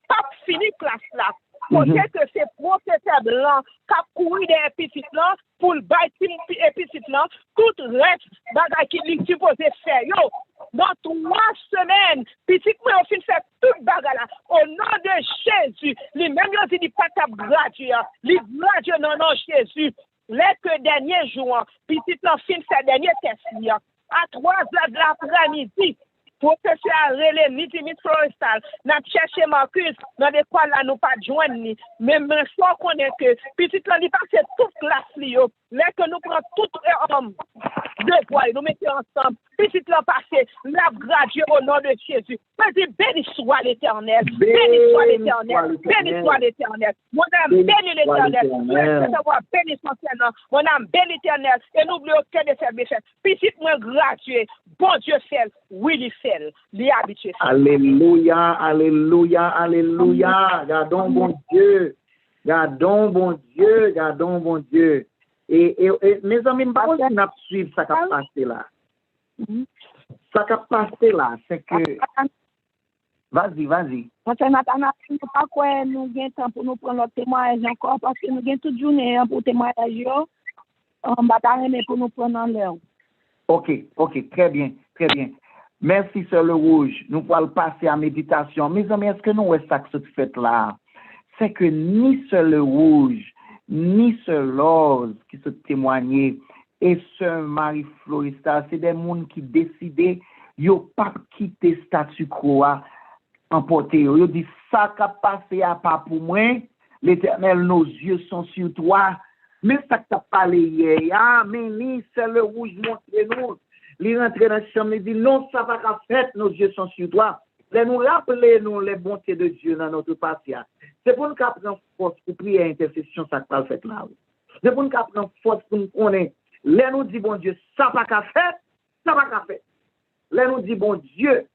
[SPEAKER 1] fini classe là. Peut-être que c'est professeur blanc qui a couru des petites là pour le bâtir et petites là, tout reste bagay qui lui supposé faire. Yo, dans 3 semaines, petit moi on fin faire tout bagay là. Au nom de Jésus, lui même yo dit pas tap gratuit, lui gratuit non Jésus. Les que dernier jour, petit là fin faire dernier test là. À 3h de l'après-midi, professeur relé midi florestal, n'a cherché Marcus dans l'école là nous pas joindre ni même fois qu'on est que petit là il passe toute classe li yo là que nous prend tout deux fois nous mettons ensemble petit là passé la gradué au nom de Jésus. Vas-y béni soit l'Éternel, béni soit l'Éternel, béni soit l'Éternel. Mon âme béni l'Éternel, béni son Seigneur, mon âme béni l'Éternel et n'oublie aucun de ses bienfaits. Petit moi gradué, bon Dieu fait, oui il fait. Habitué.
[SPEAKER 4] Alléluia, alléluia, alléluia. Gardons bon Dieu. Gardons bon Dieu, gardons bon Dieu. Et mes amis, pas qu'on a suivre ça qui a passé là. Ça qui a passé là, c'est que. Vas-y.
[SPEAKER 2] Parce que maintenant, nous ne pas quoi nous avons temps pour nous prendre notre témoignage encore parce que nous avons toute journée pour témoignage. On va t'arrêter pour nous prendre en l'air.
[SPEAKER 4] Ok, très bien. Merci, Sœur Le Rouge. Nous allons passer à méditation. Mes amis, est-ce que nous voyons ça que ce fait là? C'est que ni Sœur Le Rouge, ni Sœur Lose qui se témoignaient, et Sœur Marie Florista, c'est des gens qui décidaient, ils n'ont pas quitté statu quo emporté. Ils disent, ça qui a passé à pas pour moi, l'Éternel, nos yeux sont sur toi. Mais ça qui a parlé hier, mais ni Sœur Le Rouge, montrez-nous. Il rentre dans la chambre et dit non, ça va pas faire, nos yeux sont sur toi. Là, nous rappelons les bontés de Dieu dans notre patria. C'est pour nous prendre force pour prier à intercession, ça va faire là. C'est pour nous prendre force pour nous connaître. Là, nous dit bon Dieu, ça va pas faire, ça va pas faire. Là, nous dit bon Dieu,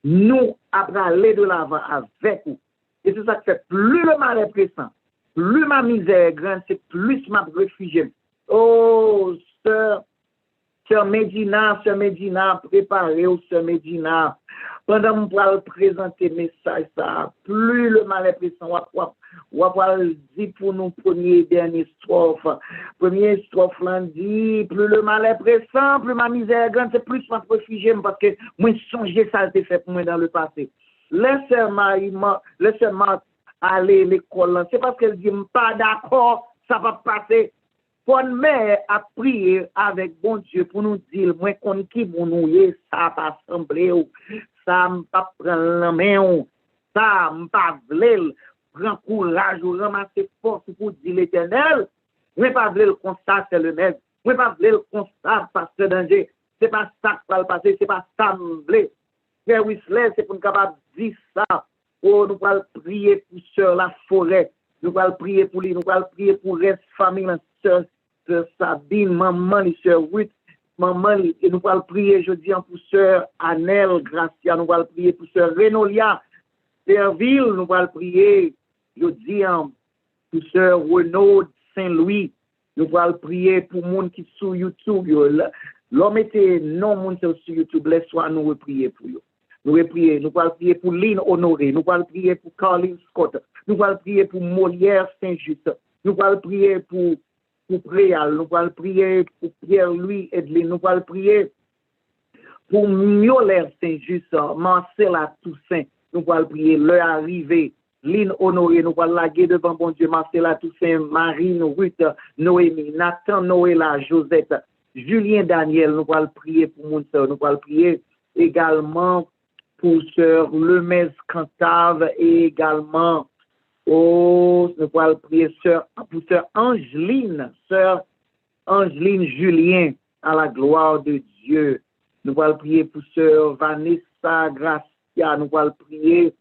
[SPEAKER 4] nous allons aller de l'avant avec vous. Et c'est ça qui fait plus le mal est pressant, plus ma misère est grande, c'est plus ma réfugié. Oh, Sœur Medina, préparez au Sœur Medina. Pendant que je vais présenter le message, ça, plus le mal est pressant, on va dire pour nous, première strophe. Première strophe, on dit, plus le mal est pressant, plus ma misère est grande, c'est plus ma réfugié parce que moi, songer ça a été fait pour moi dans le passé. Laissez-moi aller à l'école, c'est parce qu'elle dit, pas d'accord, ça va passer. Bonne mère a prié avec bon Dieu pour nous dire, moi, qu'on qui pour nous, ça pas semblé, ça pas prendre la main, ça pas vle, prend courage ou ramasser force pour dire l'Éternel, moi pas vle le constat, c'est le nègre, moi pas vle le constat, parce que danger, c'est pas ça qui va le passer, c'est pas ça vle. Frère Whistler, c'est pour nous capable dire ça, oh, nous allons prier pour Sœur La Forêt, nous allons prier pour lui, nous allons prier pour reste famille, Sœur Sabine, maman, les Sœur Ruth, maman, et nous allons prier jeudi pour sœur Annelle Gracia, nous allons prier pour sœur Renolia Serville, nous allons prier jeudi pour sœur Renaud Saint-Louis, nous allons prier pour monde qui sur YouTube. L'homme était non monde sur YouTube, laisse-moi nous prier pour eux. Nous allons prier pour Lynn Honoré, nous allons prier pour Carlin Scott, nous allons prier pour Molière Saint-Just, nous allons prier pour Préal, nous allons prier pour Pierre-Louis Edlin, nous allons prier pour Miolaire Saint-Just, Marcella Toussaint, nous allons prier leur arrivée, Lynn Honoré, nous allons laguer devant bon Dieu, Marcella Toussaint, Marine, Ruth, Noémie, Nathan, Noëlla, Josette, Julien Daniel, nous allons prier pour mon soeur, nous allons prier également pour sœur Lemez Cantave et également nous allons prier pour sœur Angeline Julien, à la gloire de Dieu. Nous allons prier pour sœur Vanessa Gracia, nous allons prier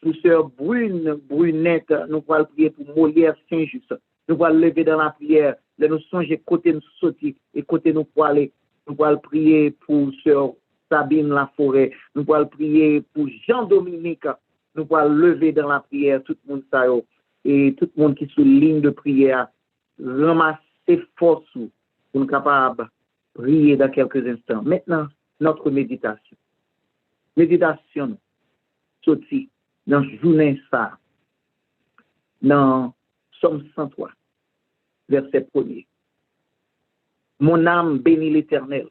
[SPEAKER 4] pour sœur Brunette, nous allons prier pour Molière Saint-Just. Nous allons lever dans la prière, nous songer côté nous sauter et côté nous pour aller. Nous allons prier pour sœur Sabine Laforêt, nous allons prier pour Jean-Dominique, nous allons lever dans la prière tout le monde ça et tout le monde qui est sur ligne de prière, ramasser force pour nous capables de prier dans quelques instants. Maintenant, notre méditation. Méditation, sorti dans la journée ça, dans Somme 103, verset 1er. Mon âme bénit l'Éternel,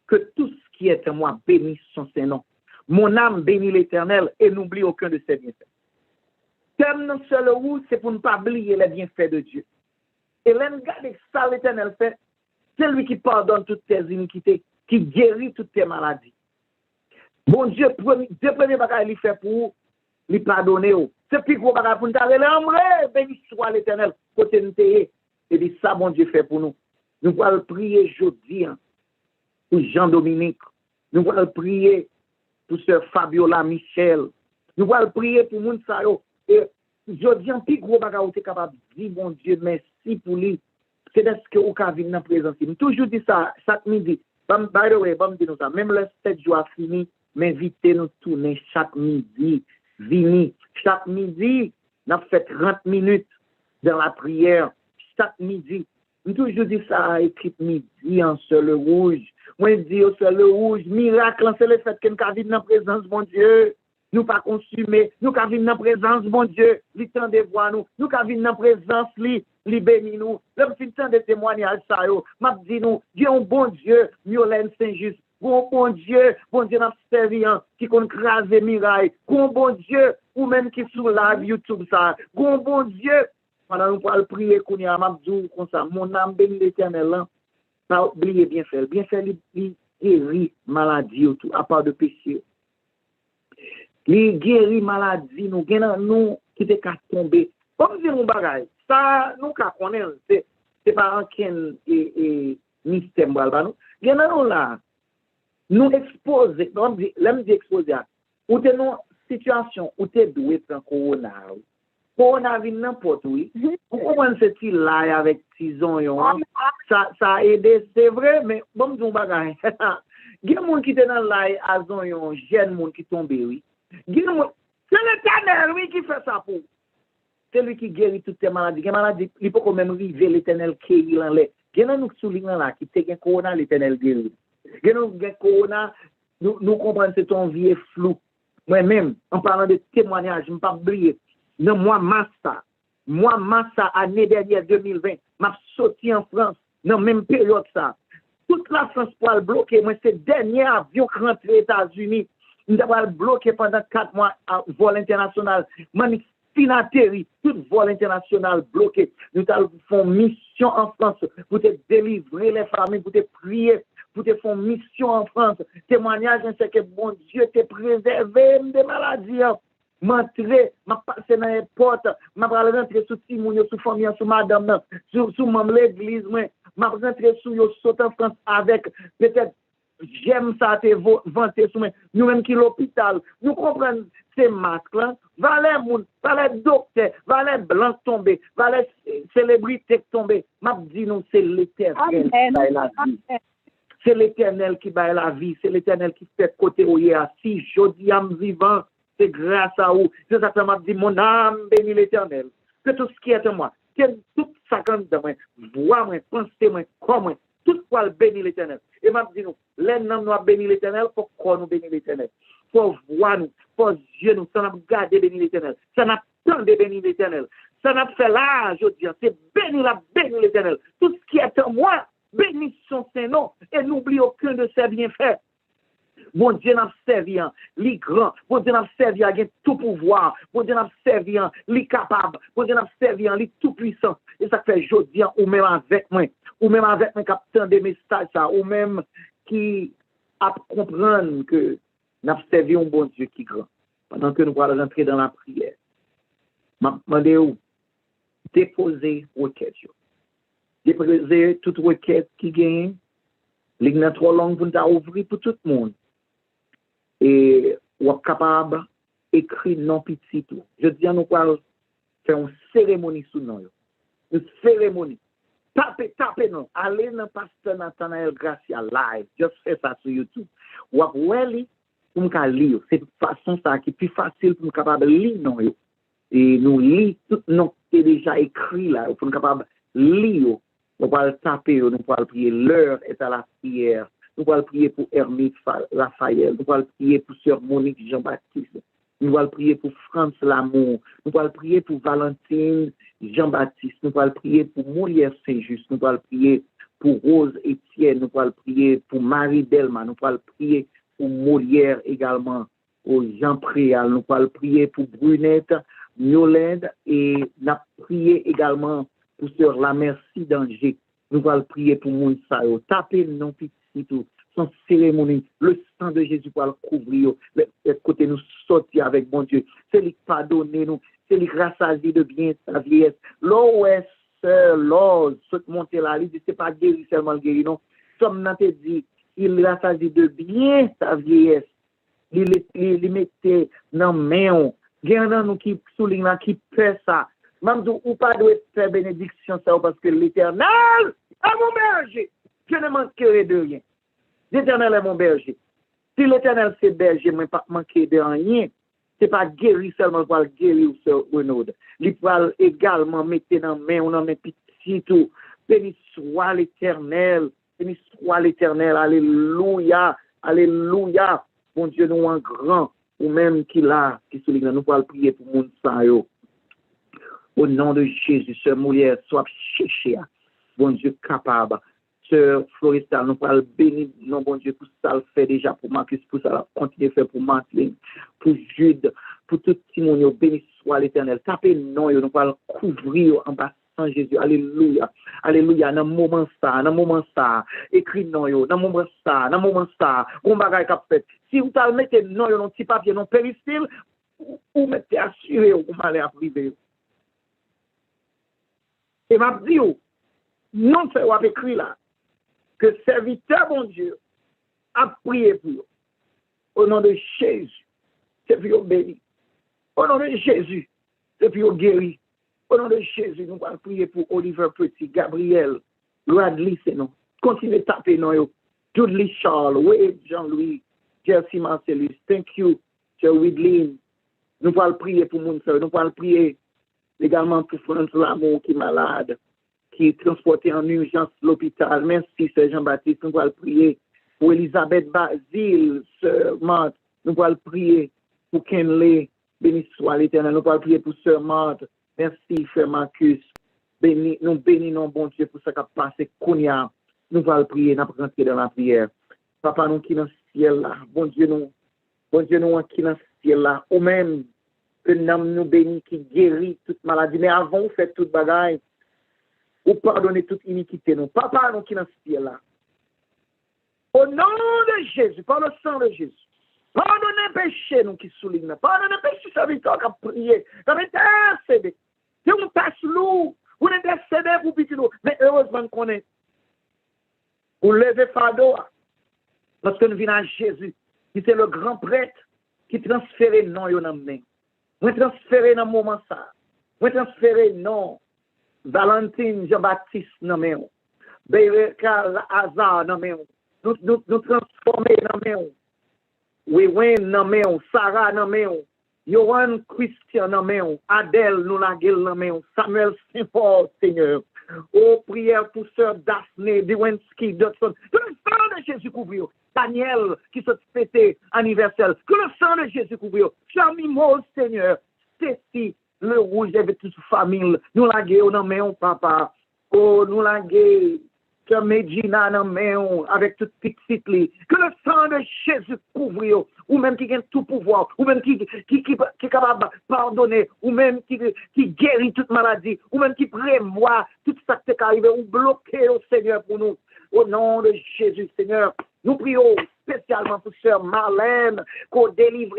[SPEAKER 4] que tout ce qui est en moi bénisse son Saint-Nom. Mon âme bénit l'Éternel et n'oublie aucun de ses bienfaits. Thème non seul où, c'est pour ne pas oublier les bienfaits de Dieu. Et regarde ça l'Éternel fait, c'est lui qui pardonne toutes tes iniquités, qui guérit toutes tes maladies. Bon Dieu, deux premiers bagages il fait pour lui pardonner. C'est plus gros bagage pour nous dire, l'aimerait, béni soit l'Éternel, côté nous et puis ça, bon Dieu fait pour nous. Nous allons prier jeudi pour Jean-Dominique. Nous allons prier pour sœur Fabiola Michel. Nous allons prier pour Mounsayo. Et jeudi, un plus gros bagage, vous êtes capable de dire, bon Dieu, merci pour lui. C'est ce que vous avez dans la présence. Je toujours dit ça, chaque midi. By the way, nous ça. Même le 7 jours a fini, m'invitez nous tourner chaque midi. Vini. Chaque midi, nous avons fait 30 minutes dans la prière. Chaque midi. Je toujours dit ça, équipe midi en seul rouge. Moi, je dis au seul rouge, miracle, c'est le fait que nous avons dans la présence, mon Dieu. Nous pas consommer, nous avons dans la présence, mon Dieu. Lui tend de voir nous. Nous avons dans la présence, lui bénit nous. L'homme fin de témoignage, ça, m'a dit nous, Dieu un bon Dieu, Miolène Saint-Just. Bon Dieu n'a servi qui qu'on crase miraille. Bon Dieu, ou même qui sous live YouTube ça. Bon Dieu, pendant nous pour prier qu'on y a m'abdou comme ça. Mon âme bénit l'Éternel. Pas oublier bien faire il guérit maladie tout à part de péché. Il guérit maladie nous qui te ka tomber. Comme dire mon bagage. Ça nous ka connaître c'est pas aucun mystère ba nous. Genan là nous exposer, l'aime d'exposer, ou t'es dans situation où t'es doué prendre corona. Corona vient n'importe où. Vous comprenez ce qu'il là avec tison, ça aide, c'est vrai, mais bon, nous bagage. Il y a des gens qui sont dans l'ail à zon, jeune monde qui tombe, oui. C'est l'Éternel, oui, qui fait ça pour. C'est lui qui guérit toutes tes maladies. Les maladies, il peut quand même arriver l'Éternel qui est en l'air. Il y a nous soulignons là qui te corona, l'Éternel guérit. Corona, nous comprenons que ton vie est flou. Moi-même, en parlant de témoignage, je ne peux pas oublier. Non, moi, massa, année dernière, 2020, m'a sorti en France, dans la même période ça. Toute la France pour le bloquer. Moi, c'est le dernier avion qui rentre aux États-Unis. Nous avons bloqué pendant 4 mois à vol international. Finatérie, tout vol international bloqué. Nous avons fait une mission en France pour te délivrer les familles, pour te prier, pour te faire une mission en France. Témoignage, c'est que bon Dieu te préservé des maladies. M'entrer, m'a passé dans les portes, m'a rentrer sous Timoun, sous famille, sous madame, sous membre l'église, m'a rentrer sous yo saute en France avec peut-être j'aime ça te vanter sous nous même qui l'hôpital. Nous comprenons ces masques là, valait docteur, valait blanc tombé, valait célébrité tombé. M'a dit nous c'est l'Éternel. C'est l'Éternel qui baille la vie, c'est l'Éternel qui fait côté où il est assis. Jodi âme vivant, c'est grâce à vous. C'est ça que m'a dit, mon âme bénit l'Éternel. Que tout ce qui est en moi, que tout ça quand de moi, voix moi, pensée moi, corps moi, tout quoi bénit l'Éternel. Et m'a dit nous, les noms nous bénir l'Éternel, pour quoi nous bénir l'Éternel? Pour voir nous, pour Dieu nous, ça n'a gardé bénir l'Éternel. Ça n'a tant de bénir l'Éternel. Ça n'a fait là, je dis, c'est bénir l'Éternel. Tout ce qui est en moi, bénisse son Saint-Nom et n'oublie aucun de ses bienfaits. Bon Dieu n'a servi, les grands. Bon Dieu n'a servi à tout pouvoir. Bon Dieu n'a servi, les capables. Bon Dieu n'a servi, les tout puissants. Et ça fait aujourd'hui, ou même avec moi, ou même avec moi, capitaine des messages, ou même qui a comprendre que n'a servi un bon Dieu qui est grand. Pendant que nous allons rentrer dans la prière, m'a demandé où déposer requête. Déposer toute requête qui gagne. Ligne trop longue pour nous ouvrir pour tout le monde. Et on est capable d'écrire non petit tout. Je dis à nous allons faire une cérémonie sous nous. Une cérémonie. Tapez non. Allez dans Pasteur Nathanael Gracia live. Just fais ça sur YouTube. Ou après, pour nous lire. C'est de façon ça qui est plus facile pour nous capable de lire non. Et nous lire tout non qui est déjà écrit là. Pour nous capable de lire. Nous allons taper, nous allons prier. L'heure est à la prière. Nous allons prier pour Hermite Raphaël. Nous allons prier pour Sœur Monique Jean-Baptiste. Nous allons prier pour France Lamour. Nous allons prier pour Valentine Jean-Baptiste. Nous allons prier pour Molière Saint-Just. Nous allons prier pour Rose Etienne. Nous allons prier pour Marie Delma. Nous allons prier pour Molière également. Pour Jean Préal. Nous allons prier pour Brunette Yolande. Et nous allons prier également pour Sœur La Merci d'Angers. Nous allons prier pour Mounsayo. Tapez le nom petit tout. Son cérémonie, le sang de Jésus pour le couvrir, le côté nous sortir avec bon Dieu. C'est lui pardonner nous, c'est lui rassasier de bien sa vieillesse. L'eau est seul, l'eau, saute monter là, il dit c'est pas guéri seulement le guéri, non. Comme n'a te dit, il rassasie de bien sa vieillesse. Il mettait dans main. Il y en a nous qui soulignent là, qui fait ça. Même ou pas doit faire bénédiction ça parce que l'Éternel est mon berger. Je ne manquerai de rien. L'Éternel est mon berger. Si l'Éternel c'est berger, je ne vais pas manquer de rien. Ce n'est pas guéri seulement pour guérir ou sur Renaud. Il peut également mettre dans main, on en met petit tout. Béni soit l'Éternel. Béni soit l'Éternel. Alléluia. Alléluia. Mon Dieu, nous en grand. Ou même qui là, qui souligne, nous pouvons prier pour mon sang. Au nom de Jésus, Sœur Molière, sois cherché. Bon Dieu, capable. Sœur Florista, nous pouvons bénir, non, bon Dieu, pour ça le fait déjà pour Marcus, pour ça le continuer à faire pour Martin, pour Jude, pour tout le monde, béni soit l'Éternel. Tapez non, nous pouvons couvrir en bas sans Jésus. Alléluia. Alléluia. Dans le moment ça, écrit non, dans le moment ça, on bagaille qu'a fait. Si vous allez mettre non, dans petit papier, non, péristyle, ou mettez assuré, ou allez à privé. Et m'a dit, non, fait ou écrit là, que serviteur, bon Dieu, a prié pour eux. Au nom de Jésus, c'est pour eux béni. Au nom de Jésus, c'est pour eux guéri. Au nom de Jésus, nous allons prier pour Oliver Petit, Gabriel, Radley, c'est non. Continuez à taper, non, Judley Charles, Wade Jean-Louis, Jersey Marcellus, thank you, Sir Widlin. Nous allons prier pour mon frère, nous allons prier également pour France Lamour qui est malade, qui est transporté en urgence à l'hôpital. Merci, Sœur Jean-Baptiste. Nous allons prier pour Elisabeth Basile, Sœur Marthe. Nous allons prier pour Kenley. Béni soit l'Éternel. Nous allons prier pour Sœur Marthe. Merci, Frère Marcus. Nous bénissons, bon Dieu, pour ce qui a passé. Kounia. Nous allons prier, nous allons rentrer dans la prière. Papa, nous qui dans le ciel là. Bon Dieu, nous qui dans le ciel là. Ou même, que nous bénit, qui guérit toute maladie. Mais avant, vous faites toute bagaille. Ou pardonnez toute iniquité. Nous, Papa, nous qui dans ce ciel là. Au nom de Jésus, par le sang de Jésus, pardonnez péché, nous qui soulignons. Pardonnez péché, ça veut dire qu'on a prié. Ça veut intercéder. Si on passe lourd, on intercède pour petit nous. Mais heureusement qu'on est. Vous levez fardeau. Parce que nous venons à Jésus, qui c'est le grand prêtre qui transfère non yon en main. Vous transférez dans le moment ça. Vous transférez non. Valentine Jean-Baptiste non main. Bereka Hazard non main. nous transformer dans main. Wayne dans main, Sarah dans main. Yohan Christian dans main, Adèle nous la gueule dans main, Samuel Saint-Paul, Seigneur. Oh, prière pour sœur Daphné, Dewensky, Dodson. Que le sang de Jésus couvre. Daniel qui se fêtait anniversaire. Que le sang de Jésus couvre. Charmy Maud, Seigneur. Ceci, le rouge avec toute famille. Nous la gueule dans main, papa. Oh, nous la gueule. Que Medina dans main avec toute petite li. Que le sang de Jésus couvre. Ou même qui gagne tout pouvoir. Ou même qui est capable de pardonner. Ou même qui guérit toute maladie. Ou même qui prévoit tout ça qui est arrivé. Ou bloqué au Seigneur pour nous. Au nom de Jésus, Seigneur. Nous prions spécialement pour sœur Marlène, qu'on délivre,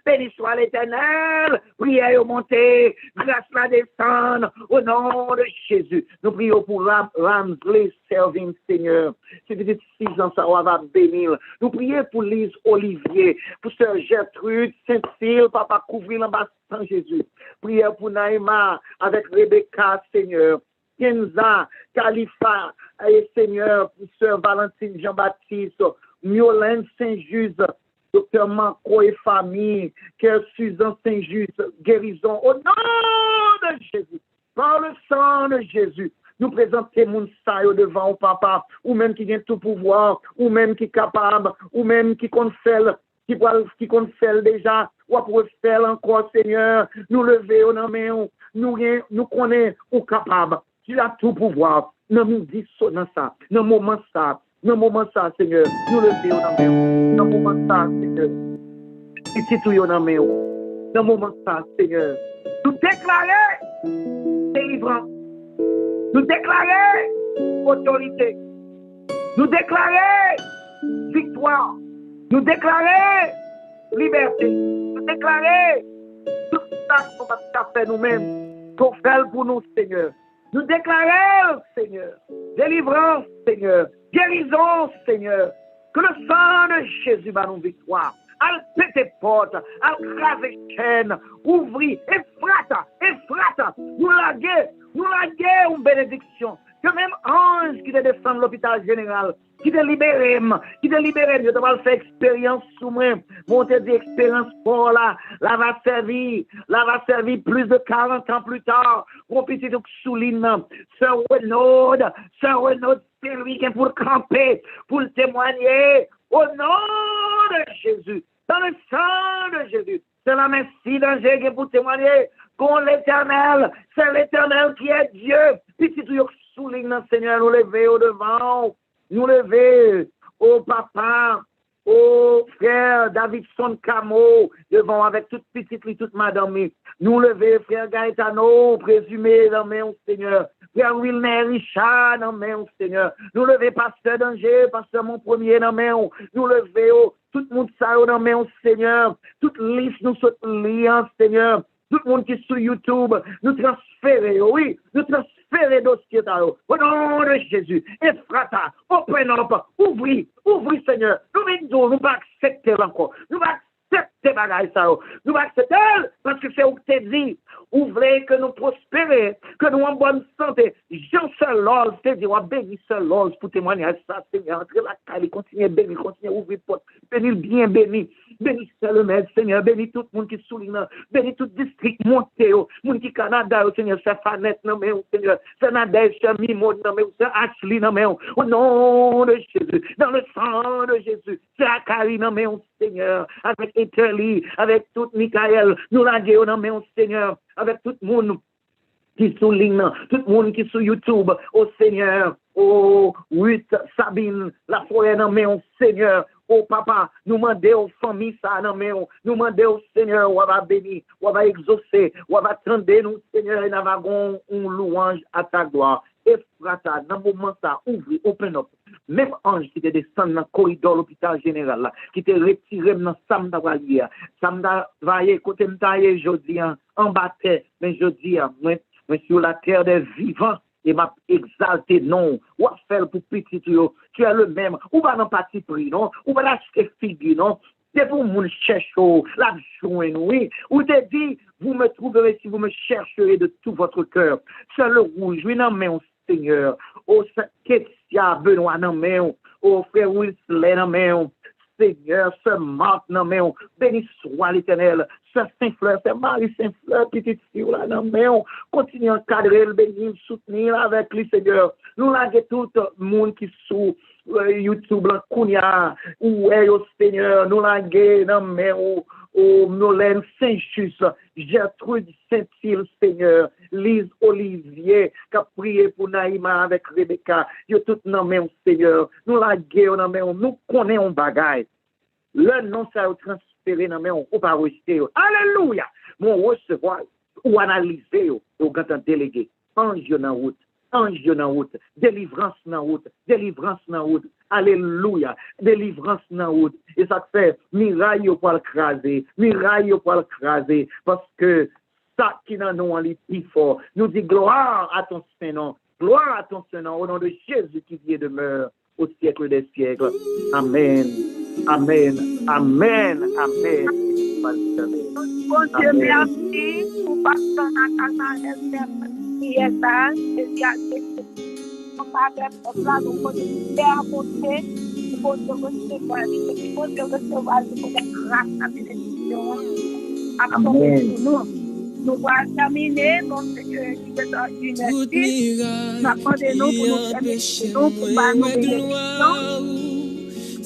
[SPEAKER 4] béni soit l'Éternel, prière au monter, grâce la descendre, au nom de Jésus. Nous prions pour Ramsley Serving, Seigneur. C'est peut-être 6 ans, ça va bénir. Nous prions pour Lise Olivier, pour sœur Gertrude, Saint-Cyr, papa couvrir l'ambassade Jésus. Prière pour Naïma, avec Rebecca, Seigneur. Kenza, Khalifa, et Seigneur, pour sœur Valentine Jean-Baptiste, Miolène Saint-Just, docteur Manco et famille, Cœur Suzanne Saint-Just, guérison au nom de Jésus, par le sang de Jésus. Nous présentons mon saille devant au papa, ou même qui vient tout pouvoir, ou même qui est capable, ou même qui compte faire, qui compte faire déjà, ou pour faire encore, Seigneur, nous lever au nom de nous connaissons ou capable. Tu as tout pouvoir. Nous nous disons ça. Dans le moment ça, Seigneur, nous le faisons dans le dans le moment ça, Seigneur. Et c'est tout dans le moment ça, Seigneur. Nous déclarer délivrance. Nous déclarer autorité. Nous déclarer victoire. Nous déclarer liberté. Nous déclarer tout ça qu'on va faire nous-mêmes. Qu'on fait pour nous, Seigneur. Nous déclarons, Seigneur, délivrance, Seigneur, guérison, Seigneur, que le sang de Jésus va nous victoire. Al péter porte, al craser chaîne, ouvrir, effrata, nous laguer une bénédiction. Que même ange qui te descend de l'hôpital général, qui te libère, je te vais faire expérience sous moi. Mon te dit expérience pour là va servir plus de 40 ans plus tard. Mon petit souligne, Sœur Renaud, c'est lui qui est pour camper, pour témoigner au nom de Jésus, dans le sang de Jésus. C'est la merci danger qui est pour témoigner qu'on l'Éternel, c'est l'Éternel qui est Dieu. Petit souligne, Seigneur, nous lever au devant, nous lever au papa, au frère Davidson Camo, devant avec toute petite, toute madame, nous lever frère Gaetano, présumé dans main, Seigneur, frère Wilner Richard dans main, Seigneur, nous lever pasteur Danger, pasteur mon premier dans main, nous lever tout le monde ça dans main, Seigneur, toute liste nous saute lien, Seigneur, tout le monde qui est sur YouTube, nous transférer, oui, nous transférer dossier au nom de Jésus. Effrata, open up, ouvri, Seigneur. Nous ne pas accepter encore. Nous ne pas accepter bagaille ça. Nous pas accepter parce que c'est où tu dit. Ouvrez que nous prospérer, que nous en bonne santé. Jean-Seul Lors, c'est dit, béni seul Lors pour témoigner à ça, Seigneur. Entrez la caille, continuez béni, continuez ouvrir porte. Béni bien béni. Béni seul le maître, Seigneur. Béni tout le monde qui souligne. Béni tout district monté. Monde qui Canada, Seigneur. C'est Fanette, non mais, Seigneur. C'est Nadège, c'est Mimone, non mais, c'est Ashley, non mais, au nom de Jésus. Dans le sang de Jésus. C'est Akari, non mais, Seigneur. Avec Eteli, avec tout Michael. Nous la Dieu, non mais, Seigneur. Avec tout le monde qui souligne, tout le monde qui sur YouTube, au Seigneur, au 8 Sabine, la forêt dans mon Seigneur, au papa, nous demandons aux familles ça dans nous demandons au Seigneur, on va bénir, on va exaucer, on va tendre nous, Seigneur, et nous avons une louange à ta gloire. Et frata, dans le moment ça, ouvre, open up. Même ange qui te descend dans le corridor de l'hôpital général, là, qui te retire dans Samda Valia, Samda Valia, côté m'taille, jeudi, en bataille, mais jeudi, moi, sur la terre des vivants, et m'a exalté, non, ou à faire pour petit, tu es le même, ou pas dans parti pris, non, ou pas l'acheter figu, non, c'est pour mon chercher, la joie, oui, ou te dit, vous me trouverez si vous me chercherez de tout votre cœur, c'est le rouge, oui, non, mais Seigneur, au Ketia, Benoît, non, mais Oh, frère Wilson, nan men, Seigneur, Sœur Marc, nan men, béni soit l'Éternel, Sœur Saint-Fleur, Sœur Marie Saint-Fleur, petite fille, là, nan men, continue à encadrer, le bénir, soutenir avec lui, Seigneur. Nous laguer tout le monde qui sous YouTube, là, Kounia, ou au Seigneur, nous laguer, nan men, Nolène Saint-Just, Gertrude Saint-Île, Seigneur, Lise Olivier, qui a prié pour Naïma avec Rebecca, yo tout nan men, Seigneur, nous la guerre nan men, nous connaissons un bagage. Le nom ça a transféré nan men, ou pas rejeter. Alléluia! Mon recevoir, ou analyser, ou quand délégué, ange nan route. Ange dans route, délivrance dans route, délivrance dans route, alléluia, délivrance dans route. Et ça fait, miraille pour le craser, miraille pour le craser, parce que ça qui n'a nous en lit plus fort, nous dit gloire à ton Saint-Nom, gloire à ton Saint-Nom, au nom de Jésus qui vient demeure au siècle des siècles. Amen, amen, amen, amen.
[SPEAKER 2] Bon Dieu, merci pour pasteur Nathanaël, prière, et on va faire là, nous pouvons faire avancer, nous pouvons recevoir, nous pouvons recevoir, nous pouvons grâce à la bénédiction. Absolument. Nous allons terminer, mon Seigneur, qui est dans une église. Nous attendons pour nous faire bénédiction, pour pas nous bénédiction.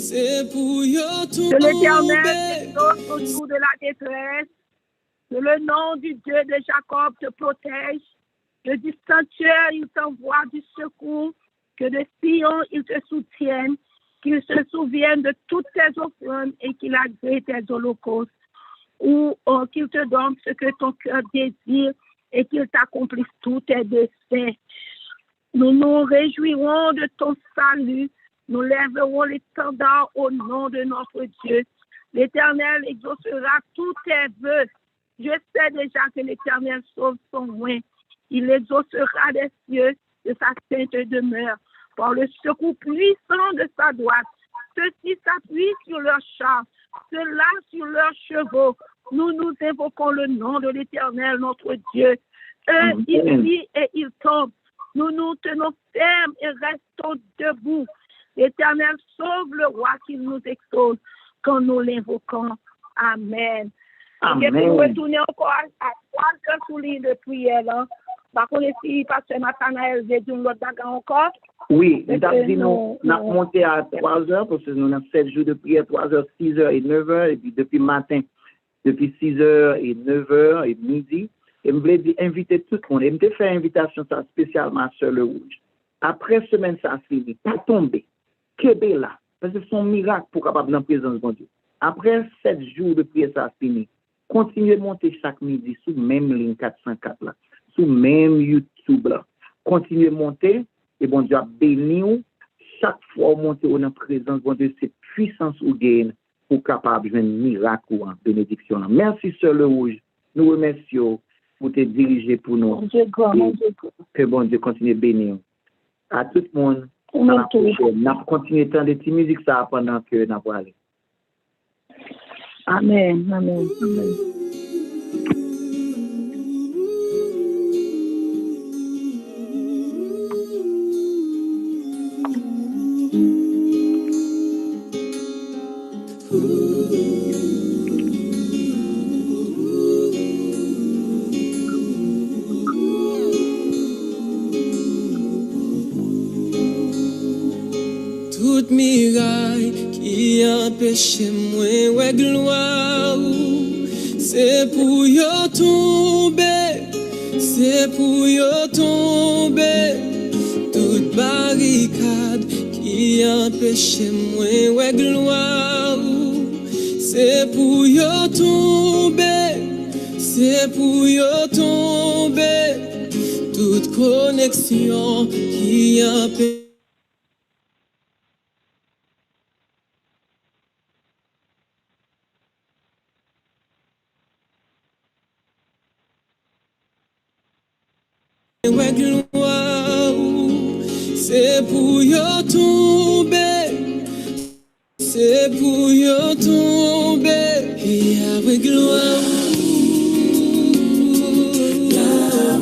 [SPEAKER 2] Que l'Éternel te autour de la détresse, que le nom du Dieu de Jacob te protège, que du sanctuaire il t'envoie du secours, que de Sion il te soutienne, qu'il se souvienne de toutes tes offrandes et qu'il agrée tes holocaustes, ou qu'il te donne ce que ton cœur désire et qu'il t'accomplisse tous tes desseins. Nous nous réjouirons de ton salut. Nous lèverons l'étendard au nom de notre Dieu. L'Éternel exaucera tous tes vœux. Je sais déjà que l'Éternel sauve son loin. Il exaucera des cieux de sa sainte demeure. Par le secours puissant de sa droite, ceux-ci s'appuient sur leurs chars, ceux-là sur leurs chevaux. Nous nous invoquons le nom de l'Éternel, notre Dieu. Il vit et il tombe. Nous nous tenons fermes et restons debout. L'Éternel sauve le roi qui nous exauce quand nous l'invoquons. Amen.
[SPEAKER 4] Amen.
[SPEAKER 2] Et pour retourner encore à trois souliers de prière, là. Par contre, si Pasteur Nathanaël veut dire l'autre bagarre encore.
[SPEAKER 4] Oui, nous avons monté à 3 heures, parce que nous avons 7 jours de prière, 3 heures, 6 heures et 9 heures, et puis depuis matin, depuis 6 heures et 9 heures et midi. Et je voulais inviter tout le monde. Et je me fait invitation spécialement sur le rouge. Après semaine, ça a fini. Pas tomber. Québé là. Parce que c'est un miracle pour capable dans la présence de Dieu. Après 7 jours de prière, ça a fini. Continuez à monter chaque midi sous même ligne 404 là. Sous même YouTube là. Continuez à monter. Et bon Dieu a béni. Chaque fois vous montez dans la présence de Dieu, c'est puissance ou gain pour capable de un miracle ou en bénédiction là. Merci sur le rouge. Nous remercions pour te diriger pour nous. Que bon Dieu continue à bénir. À tout le monde. On a continué tant de petites musiques ça pendant que nous avons allé.
[SPEAKER 2] Amen. Amen. Amen.
[SPEAKER 5] Toute miraille qui empêche moi ouais gloire, c'est pour yo tomber, c'est pour yo tomber. Toute barricade qui empêche moi ouais gloire, c'est pour yo tomber, c'est pour yo tomber. Toute connexion qui empêche c'est pour yo tomber, c'est pour yo tomber, et avec gloire. Gloire,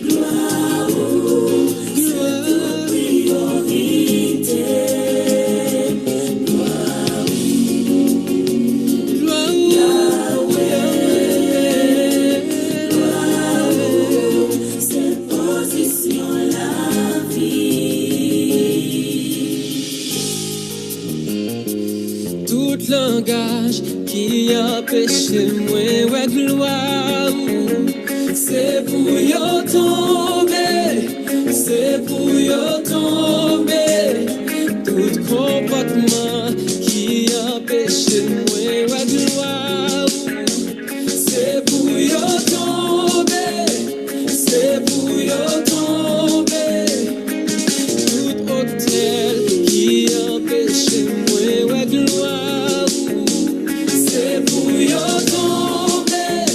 [SPEAKER 5] gloire, gloire, langage qui empêche moi ouais gloire. C'est pour yo tomber, c'est pour yo tomber. Tout comportement qui empêche moi ouais gloire. C'est pour yo tomber, c'est pour yo tomber. Tout hôtel qui empêche moi ouais gloire. C'est pour yo tomber,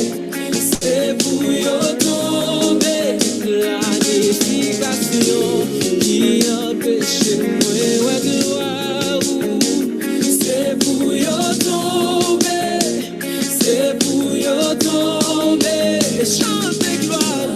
[SPEAKER 5] c'est pour yo tomber. Planification qui empêche moi ouais gloire. C'est pour yo tomber, c'est pour yo tomber. Chante gloire.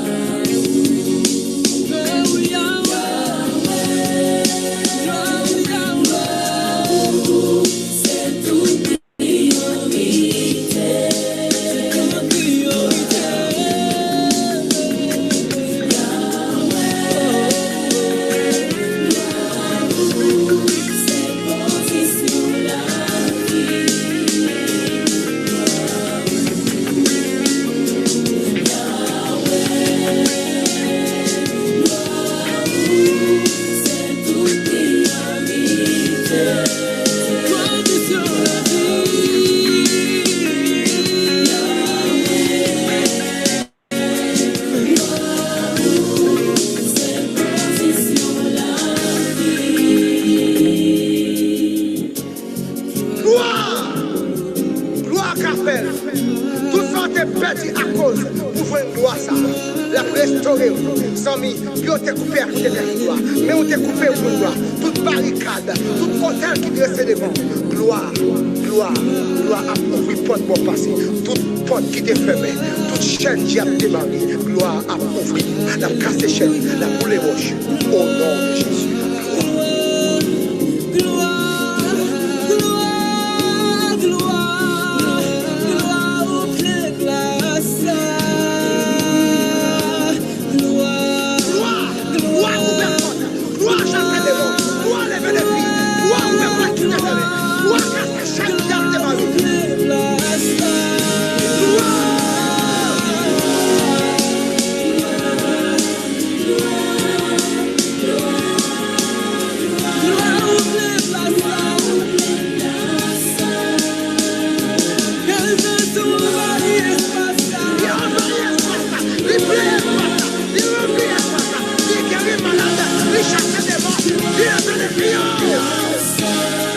[SPEAKER 7] Gloire à ouvrir, la casse chaîne, la boule roche, au nom de Jésus.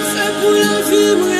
[SPEAKER 5] C'est pour la vie.